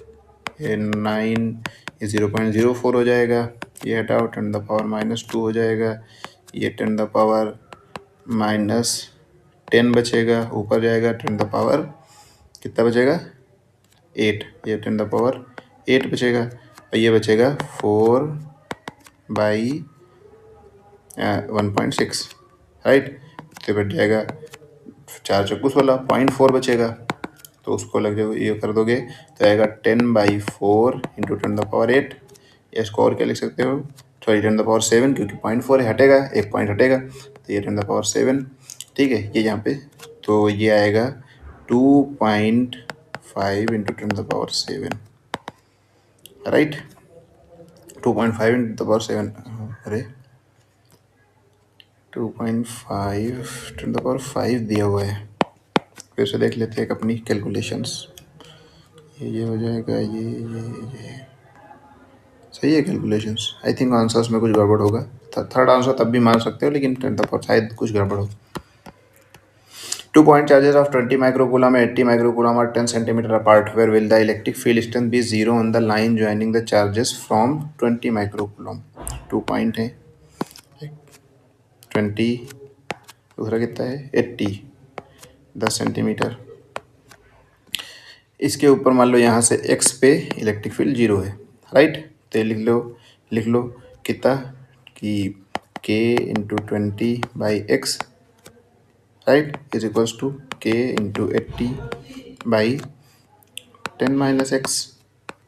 9, ये 0.04 हो जाएगा, ये हटाओ 10⁻⁻2 हो जाएगा, ये 10⁻−10 बचेगा, ऊपर जाएगा 10 कितना बचेगा 8, ये 10⁻8 बचेगा, और ये बचेगा 4/1.6। राइट, तो बच जाएगा 4 चौको 16, 0.4 बचेगा, तो उसको लग जाएगा, ये कर दोगे तो आएगा 10/4 इंटू 10⁻8। या इसको और क्या लिख सकते हो, सॉरी 10⁻7, क्योंकि 0.4 हटेगा, एक पॉइंट हटेगा, तो ये 10⁻7। ठीक है, ये यहाँ पे, तो ये आएगा 2.5 इंटू 10⁻7। राइट, 2.5 इंटू 10⁻7, अरे 2.5 10⁻5 दिया हुआ है, फिर से देख लेते हैं अपनी कैलकुलेशंस। ये हो जाएगा, ये सही है कैलकुलेशंस। आई थिंक आंसर्स में कुछ गड़बड़ होगा, थर्ड आंसर तब भी मान सकते हो, लेकिन 10 शायद कुछ गड़बड़ हो। 2 point charges of 20 microcoulomb and 80 microcoulomb are 10 centimeter apart. Where will the electric field strength be 0 on the line joining the charges from 20 microcoulomb? 2 point है, 20, दूसरा कितना है 80, 10 सेंटीमीटर। इसके ऊपर मान लो यहाँ से x पे इलेक्ट्रिक फील्ड 0 है, राइट। तो लिख लो कितना कि k इंटू 20/x, राइट, is equals to k into 80/10 - x।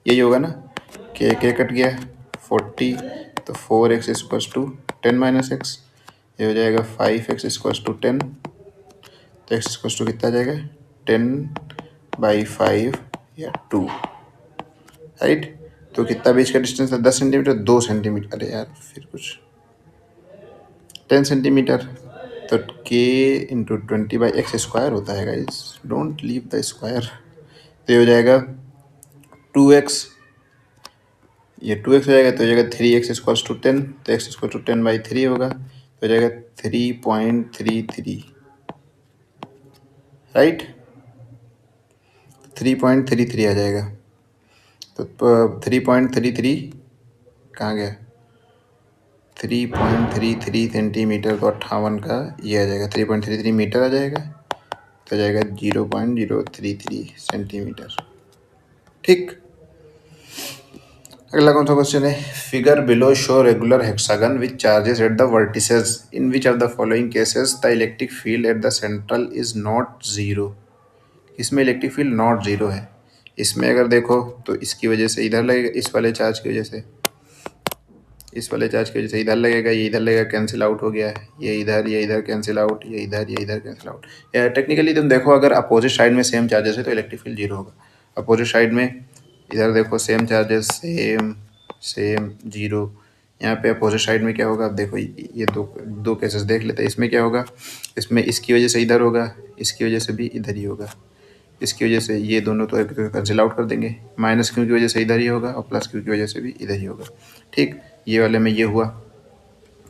यही होगा ना, k कट गया 40, तो 4x इक्वल्स टू 10 - x। ये हो जाएगा 5x इक्वल्स टू 10, तो x इक्वल्स टू कितना आ जाएगा 10/5 या 2, राइट। तो कितना बीच का डिस्टेंस था 10 सेंटीमीटर, 2 सेंटीमीटर, अरे यार फिर कुछ 10 सेंटीमीटर। तो k इंटू 20/x² होता है guys, don't leave the square. तो ये हो जाएगा 2x, ये 2x हो जाएगा, तो हो जाएगा 3x इक्वल्स टू 10, तो x इक्वल टू 10/3 होगा, तो हो जाएगा 3.33, राइट, 3.33 आ जाएगा। तो 3.33 कहाँ गया, 3.33 सेंटीमीटर, तो 58 का ये आ जाएगा, 3.33 मीटर आ जाएगा, तो आ जाएगा 0.033 सेंटीमीटर, ठीक। अगला कौन सा क्वेश्चन है, figure below show regular hexagon which charges at the vertices, in which of the following cases the electric field at the central is not zero. इसमें इलेक्ट्रिक फील्ड नॉट जीरो है। इसमें अगर देखो तो इसकी वजह से इधर लगेगा, इस वाले चार्ज की वजह से, इस वाले चार्ज की वजह से इधर लगेगा, ये इधर लगेगा, कैंसिल आउट हो गया है, ये इधर कैंसिल आउट, ये इधर कैंसिल आउट। टेक्निकली तुम देखो, अगर अपोजिट साइड में सेम चार्जेस है तो इलेक्ट्रिक फील्ड जीरो होगा। अपोजिट साइड में इधर देखो सेम चार्जेस, सेम जीरो। यहाँ पे अपोजिट साइड में क्या होगा, अब देखो ये दो केसेस देख लेते हैं। इसमें क्या होगा, इसमें इसकी वजह से इधर होगा, इसकी वजह से भी इधर ही होगा, इसकी वजह से ये दोनों तो कैंसिल आउट कर देंगे, माइनस क्यू की वजह से इधर ही होगा और प्लस क्यू की वजह से भी इधर ही होगा, ठीक। ये वाले में ये हुआ,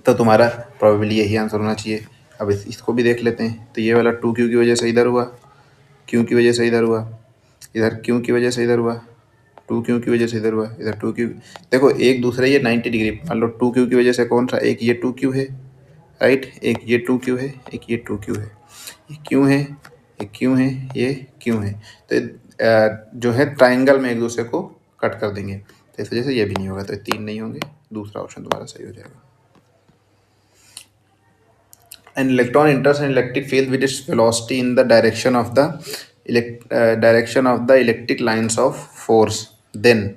तो तुम्हारा प्रोबेबली यही आंसर होना चाहिए। अब इसको भी देख लेते हैं। तो ये वाला 2q की वजह से इधर हुआ, क्यू की वजह से इधर हुआ, इधर क्यू की वजह से इधर हुआ, 2q की वजह से इधर हुआ, इधर 2q। देखो एक दूसरे ये 90 डिग्री, मान लो 2q की वजह से कौन सा, एक ये 2q है, राइट, एक ये 2q है, एक ये 2q है, ये क्यों है, ये क्यों है, ये क्यों है। तो जो है ट्राइंगल में एक दूसरे को कट कर देंगे, तो इस वजह से ये भी नहीं होगा, तो 3 नहीं होंगे, दूसरा ऑप्शन तुम्हारा सही हो जाएगा। An electron enters an electric field with its velocity in the direction of the electric lines of force. Then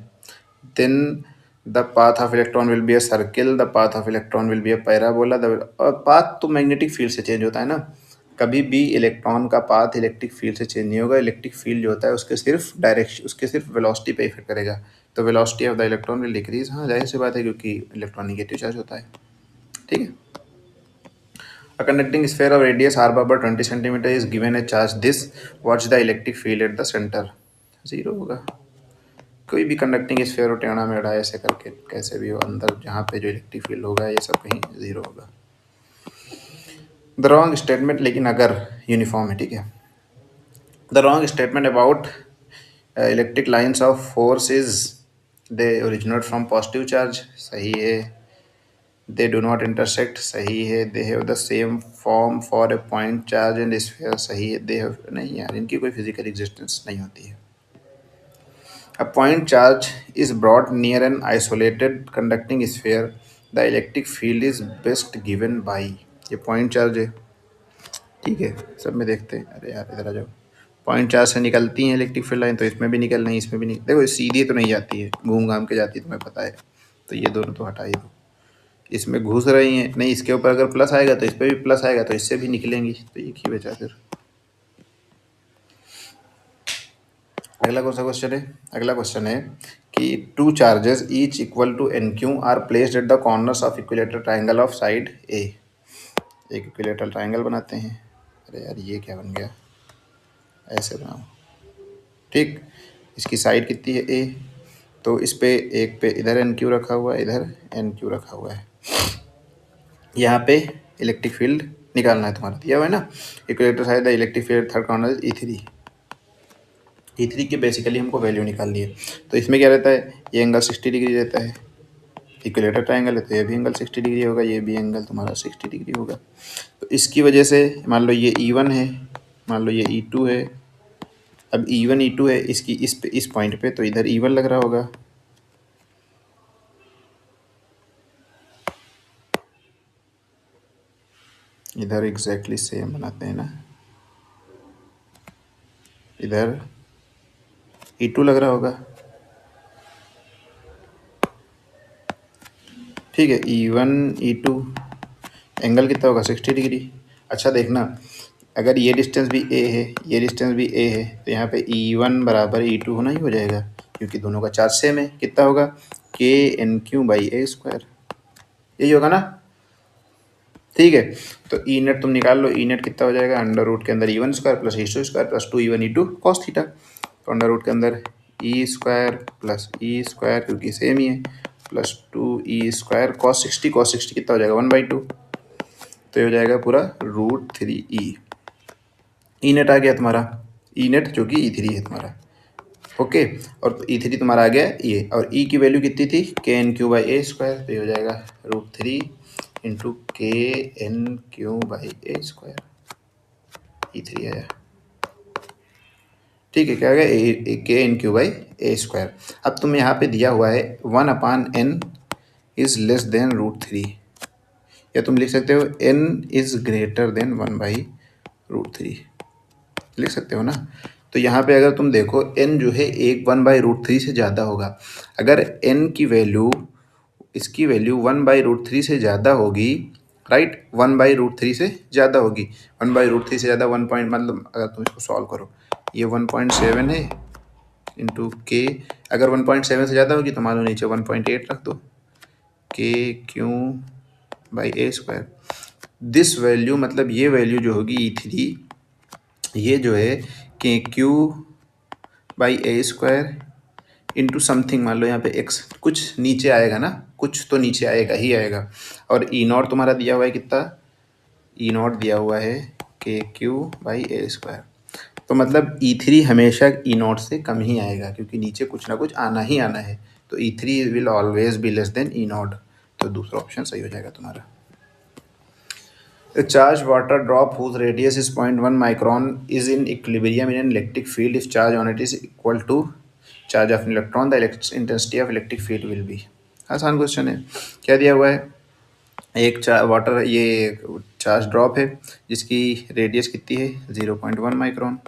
the path of electron will be a circle. The path of electron will be a parabola. The path तो मैग्नेटिक फील्ड से चेंज होता है ना, कभी भी इलेक्ट्रॉन का पाथ इलेक्ट्रिक फील्ड से चेंज नहीं होगा। इलेक्ट्रिक फील्ड जो होता है उसके सिर्फ डायरेक्शन, उसके सिर्फ वेलोसिटी पे इफेक्ट करेगा। तो velocity of the electron will decrease, हाँ जाहिर सी बात है, क्योंकि इलेक्ट्रॉन निगेटिव चार्ज होता है, ठीक है। A conducting sphere of radius r bar 20 cm is given a charge this. What's the electric field at the center? 0 होगा। कोई भी कंडक्टिंग स्फीयर हो, टेढ़ा मेढ़ा ऐसे करके कैसे भी हो, अंदर जहाँ पे जो इलेक्ट्रिक फील्ड होगा ये सब कहीं 0 होगा। द रॉन्ग स्टेटमेंट, लेकिन अगर यूनिफॉर्म है, ठीक है। The wrong statement about electric lines of force is they originate from positive charge, सही है। दे डू नॉट इंटरसेक्ट, सही है। They have the same form for a point charge and sphere, सही है। दे हैव, नहीं यार, इनकी कोई फिजिकल एग्जिस्टेंस नहीं होती है। A point charge is brought near an isolated conducting sphere, the electric field is best given by. ये पॉइंट चार्ज है, ठीक है, सब में देखते हैं। अरे यार इधर आ जाओ। पॉइंट चार्ज से निकलती हैं इलेक्ट्रिक फील्ड लाइन, तो इसमें भी निकल रही, इसमें भी निकल, देखो सीधी तो नहीं जाती है, घूम घाम के जाती है, तुम्हें पता है। तो ये दोनों तो हटा ही दो, इसमें घुस रही हैं, नहीं इसके ऊपर अगर प्लस आएगा तो इस पर भी प्लस आएगा, तो इससे भी निकलेंगी, तो एक ही बचा फिर। अगला कौन सा क्वेश्चन है, अगला क्वेश्चन है कि two charges each equal to n q are placed at the corners of equilateral triangle of side a. एक इक्विलेटरल ट्राइंगल बनाते हैं। अरे यार ये क्या बन गया, ऐसे बनाओ, ठीक। इसकी साइड कितनी है ए, तो इस पे एक पे इधर एन क्यू रखा हुआ है, इधर एन क्यू रखा हुआ है। यहाँ पे इलेक्ट्रिक फील्ड निकालना है, तुम्हारा दिया हुआ है ना। Equilateral side the electric field third corner is E3 की बेसिकली हमको वैल्यू निकालनी है। तो इसमें क्या रहता है, ये एंगल 60 डिग्री रहता है, इक्विलेटरल ट्रायंगल है तो ये भी एंगल 60 डिग्री होगा, ये भी एंगल तुम्हारा 60 डिग्री होगा। तो इसकी वजह से मान लो ये E1 है, मान लो ये E2 है। अब E1 E2 है इसकी इस पॉइंट पे, तो इधर E1 लग रहा होगा, इधर एग्जैक्टली सेम बनाते हैं ना, इधर E2 लग रहा होगा, ठीक है। E1 E2 एंगल कितना होगा 60 डिग्री। अच्छा देखना, अगर ये डिस्टेंस भी a है, ये डिस्टेंस भी a है, तो यहाँ पे E1 बराबर E2 होना ही हो जाएगा, क्योंकि दोनों का चार्ज सेम है। कितना होगा KNQ/a², यही होगा ना, ठीक है। तो ई नेट तुम निकाल लो, ई नेट कितना हो जाएगा, अंडर रूट के अंदर E1² plus E2² plus 2E1 E2 cos theta. तो अंडर रूट के अंदर E² प्लस E² क्योंकि सेम ही है, प्लस 2E² cos 60 कितना हो जाएगा 1/2, तो ये हो जाएगा पूरा √3E। ई नेट आ गया तुम्हारा, ई नेट जो कि E3 है तुम्हारा, ओके। और E3 तुम्हारा आ गया ये, और E की वैल्यू कितनी थी KNQ/a², तो ये हो जाएगा √3 इंटू KNQ/a², E3 आया, ठीक है। क्या आ गया KNQ/a²। अब तुम यहाँ पे दिया हुआ है 1/n इज लेस देन √3, या तुम लिख सकते हो n इज ग्रेटर देन 1/√3, लिख सकते हो ना। तो यहाँ पे अगर तुम देखो n जो है 1/√3 से ज़्यादा होगा। अगर n की वैल्यू, इसकी वैल्यू 1/√3 से ज़्यादा होगी, राइट, 1/√3 से ज़्यादा होगी, 1/√3 से ज़्यादा 1 पॉइंट, मतलब अगर तुम इसको सॉल्व करो, ये 1.7 है इंटू के, अगर 1.7 से ज़्यादा होगी तो मान लो नीचे 1.8 रख दो, KQ/a²। दिस वैल्यू, मतलब ये वैल्यू जो होगी E3, ये जो है KQ/a² इंटू समथिंग, मान लो यहाँ पे x कुछ नीचे आएगा ना, कुछ तो नीचे आएगा ही आएगा। और E0 तुम्हारा दिया हुआ है कितना, E0 दिया हुआ है KQ/a², तो मतलब E3 हमेशा E0 से कम ही आएगा, क्योंकि नीचे कुछ ना कुछ आना ही आना है। तो E3 will always be less than E0, तो दूसरा ऑप्शन सही हो जाएगा तुम्हारा। A charged water drop whose radius is 0.1 micron is in equilibrium in an electric field if charge on it is equal to charge of an electron, the intensity of electric field will be। आसान क्वेश्चन है। क्या दिया हुआ है, एक वाटर, ये चार्ज ड्रॉप है जिसकी रेडियस कितनी है 0.1 micron,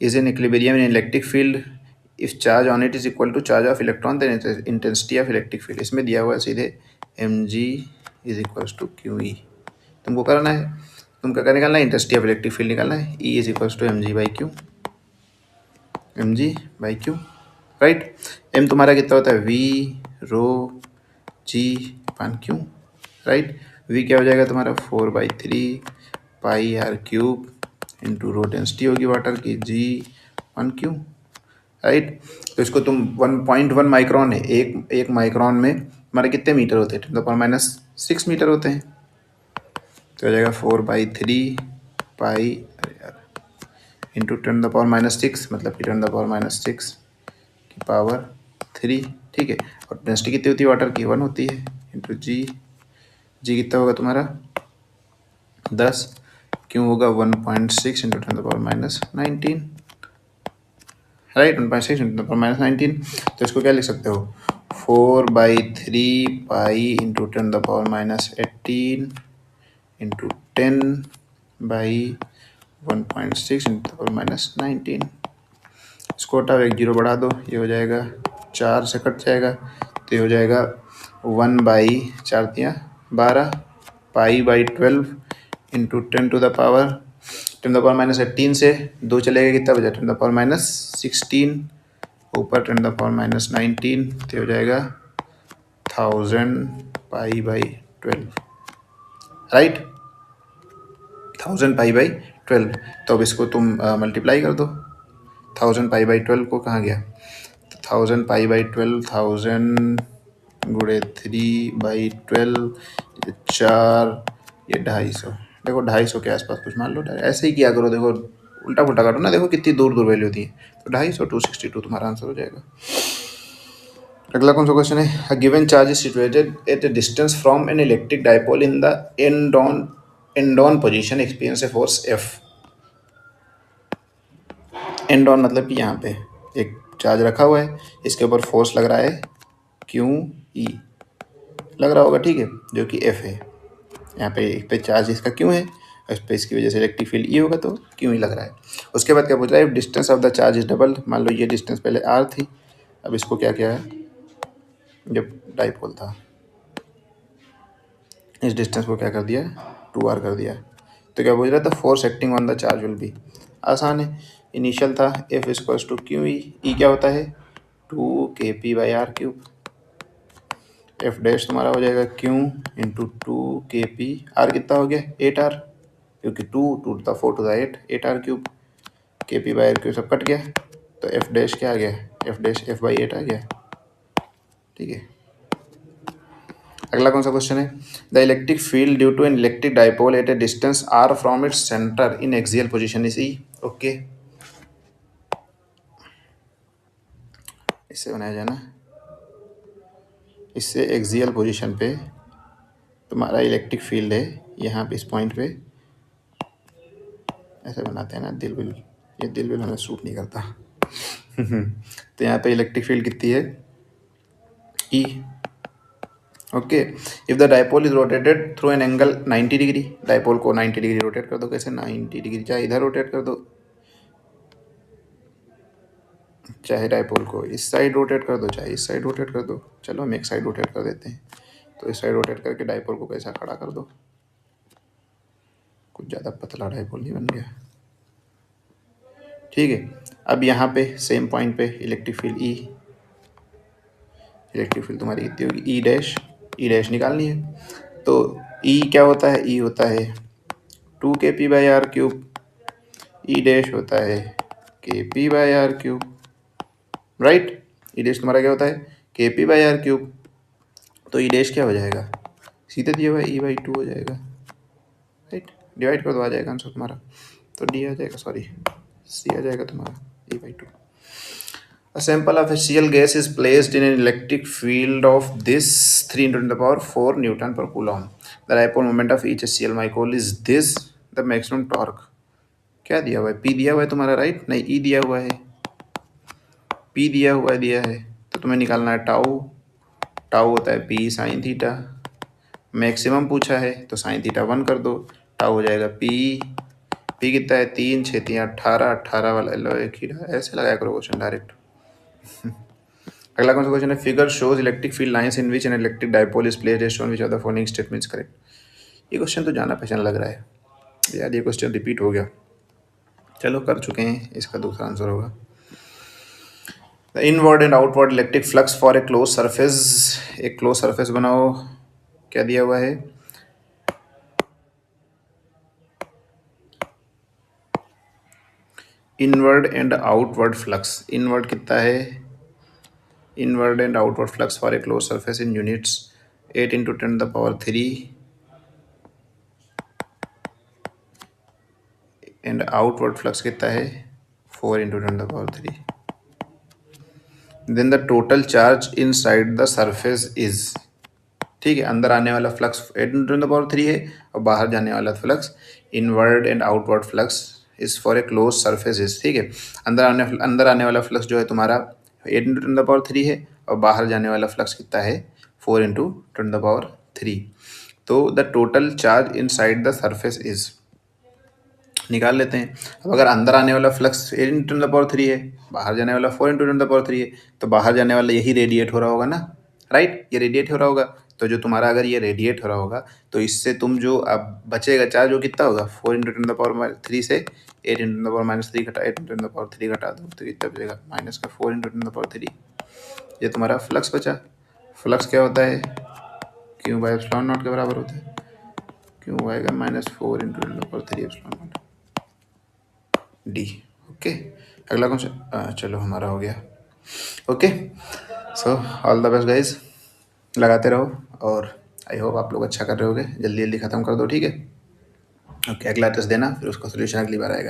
is in equilibrium in electric field if charge on it is equal to charge of electron then intensity of electric field. इसमें दिया हुआ है सीधे mg is equals to QE। तुमको करना है, तुमको क्या निकालना है, इंटेंसिटी ऑफ इलेक्ट्रिक फील्ड निकालना है, E is equals to mg/q, mg/q, right. m तुम्हारा कितना होता है V ρg/q, राइट। V क्या हो जाएगा तुम्हारा 4/3 πr³ इंटू रो डेंसिटी होगी वाटर की G/q, राइट। तो इसको तुम 1.1 माइक्रोन है, एक माइक्रोन में हमारे कितने मीटर होते हैं, 10⁻⁶ मीटर होते हैं, तो हो जाएगा 4/3 पाई इंटू 10⁻⁶, मतलब कि 10⁻⁶ की पावर 3, ठीक है। और डेंसिटी कितनी होती है वाटर की 1 होती है, इंटू जी कितना होगा तुम्हारा 10, क्यों होगा 1.6 इंटू 10⁻⁹, राइट, 1.6 इंटू 10⁻⁹। तो इसको क्या लिख सकते हो 4/3 पाई इंटू 10⁻⁸ इंटू 10/1.6 इंटू 10⁻⁹। इसको हटाओ, एक जीरो बढ़ा दो, ये हो जाएगा 4 से कट जाएगा, तो ये हो जाएगा 1/4 π/12 इंटू 10⁻⁸ से 2 चलेगा, कितना बचा 10⁻⁻16 ऊपर 10⁻⁻19, तो हो जाएगा 1000 π/12, राइट, 1000 π/12। तो अब इसको तुम मल्टीप्लाई कर दो, 1000 π/12 को कहाँ गया, तो 1000 π/12 1000 गुणे 3/12, 4, ये 250, देखो 250 के आसपास कुछ मान लो, ऐसे ही किया करो, देखो उल्टा पुल्टा काटो ना, देखो कितनी दूर दूर वैल्यू होती है, तो 250 262 तुम्हारा आंसर हो जाएगा। अगला कौन सा क्वेश्चन है, a given charge is situated at a distance from N electric dipole in the end on position experience a force F. And on मतलब कि यहाँ पे एक चार्ज रखा हुआ है, इसके ऊपर फोर्स लग रहा है क्यू ई लग रहा होगा, ठीक है, जो कि एफ है। यहाँ पे इस पे चार्ज इसका क्यों है, इस पे इसकी वजह से इलेक्ट्रिक फील्ड ई होगा, तो क्यों ही लग रहा है। उसके बाद क्या पूछ रहा है, distance of the charge is double. मान लो ये डिस्टेंस पहले आर थी, अब इसको क्या किया है, जब डाइपोल था इस डिस्टेंस को क्या कर दिया, 2r कर दिया। तो क्या पूछ रहा था, force acting on the charge will be. आसान है, इनिशियल था F equals to Q E क्या होता है 2 kp/r³। एफ डैश तुम्हारा हो जाएगा क्यू इंटू 2 kp, आर कितना हो गया 8r, क्योंकि 2 × 4 × 8 8r³ kp/r³ सब कट गया, तो एफ डैश क्या आ गया, एफ डैश f/8 आ गया, ठीक है। अगला कौन सा क्वेश्चन है, the electric field due to an electric dipole at a distance r from its centre in axial position is E. Okay, इससे बनाया जाना, इससे एक्सियल पोजीशन पे तुम्हारा इलेक्ट्रिक फील्ड है, यहाँ पे इस पॉइंट पे ऐसे बनाते हैं ना, दिल विल, ये दिल विल हमें सूट नहीं करता तो यहाँ पे इलेक्ट्रिक फील्ड कितनी है E. Okay, if the dipole is rotated through an angle 90 degree, dipole को 90 डिग्री रोटेट कर दो, कैसे 90 डिग्री, चाहे इधर रोटेट कर दो, चाहे डाइपोल को इस साइड रोटेट कर दो, चाहे इस साइड रोटेट कर दो। चलो हम एक साइड रोटेट कर देते हैं, तो इस साइड रोटेट करके डाइपोल को कैसा खड़ा कर दो, कुछ ज़्यादा पतला डाइपोल नहीं बन गया, ठीक है। अब यहाँ पे सेम पॉइंट पे electric field E, electric field तुम्हारी कितनी होगी ई डैश निकालनी है, तो ई क्या होता है, ई होता है 2 kp/r³, ई डैश होता है kp/r³, राइट। ई डैश तुम्हारा क्या होता है kp/r³, तो ई डैश क्या हो जाएगा, सीधे दिया हुआ है e/2 हो जाएगा, राइट। डिवाइड कर दो, आ जाएगा आंसर तुम्हारा, तो डी आ जाएगा, सॉरी सी आ जाएगा तुम्हारा e/2। A sample of HCl gas is placed in an electric field of this 3 × 10⁴ Newton per coulomb. The dipole moment of each HCl molecule is this. The maximum torque क्या दिया हुआ है, P दिया हुआ है तुम्हारा, राइट, नहीं E दिया हुआ है, P दिया है, तो तुम्हें निकालना है टाउ, टाउ होता है P साइन थीटा, मैक्सिमम पूछा है तो साइन थीटा 1 कर दो, टाउ हो जाएगा P कितना है 3 6 3 18, 18 वाला लो एक ही, ऐसे लगाया करो क्वेश्चन डायरेक्ट अगला कौन सा क्वेश्चन है, figure shows electric field lines in which an electric dipole is placed as shown which of the following statements correct. ये क्वेश्चन तो जाना पहचान लग रहा है यार, ये क्वेश्चन रिपीट हो गया, चलो कर चुके हैं, इसका दूसरा आंसर होगा the inward and outward electric flux for a close surface. एक क्लोज सरफेस बनाओ, क्या दिया हुआ है, inward and outward flux, inward कितना है, inward and outward flux for a close surface in units 8 × 10⁻³ and outward flux कितना है 4 × 10⁻³। Then the total charge inside the surface is, ठीक है, अंदर आने वाला फ्लक्स 8 × 10⁻³ है और बाहर जाने वाला flux, inward and outward flux is for a close surface is, ठीक है। अंदर आने वाला फ्लक्स जो है तुम्हारा 8 × 10⁻³ है और बाहर जाने वाला फ्लक्स कितना है 4 × 10⁻³ तो the total charge inside the surface is निकाल लेते हैं। अब अगर अंदर आने वाला फ्लक्स 8 × 10⁻³ है, बाहर जाने वाला 4 × 10⁻³ है, तो बाहर जाने वाला यही रेडिएट हो रहा होगा ना, राइट, ये रेडिएट हो रहा होगा, तो जो तुम्हारा अगर ये रेडिएट हो रहा होगा तो इससे तुम जो अब बचेगा चार्ज वो कितना होगा 4 × 10⁻³ से 8 × 10⁻³ घटा 8 × 10⁻³ घटा दो तो कितना बचेगा माइनस का 4 × 10⁻³। ये तुम्हारा फ्लक्स बचा, फ्लक्स क्या होता है Q/ε0 के बराबर होता है, Q आएगा -4 × 10⁻³ डी। ओके, अगला कौन सा, चलो हमारा हो गया। Okay, so all the best guys, लगाते रहो और आई होप आप लोग अच्छा कर रहे होगे, जल्दी जल्दी ख़त्म कर दो, ठीक है। ओके, अगला टेस्ट देना, फिर उसका सोल्यूशन अगली बार आएगा।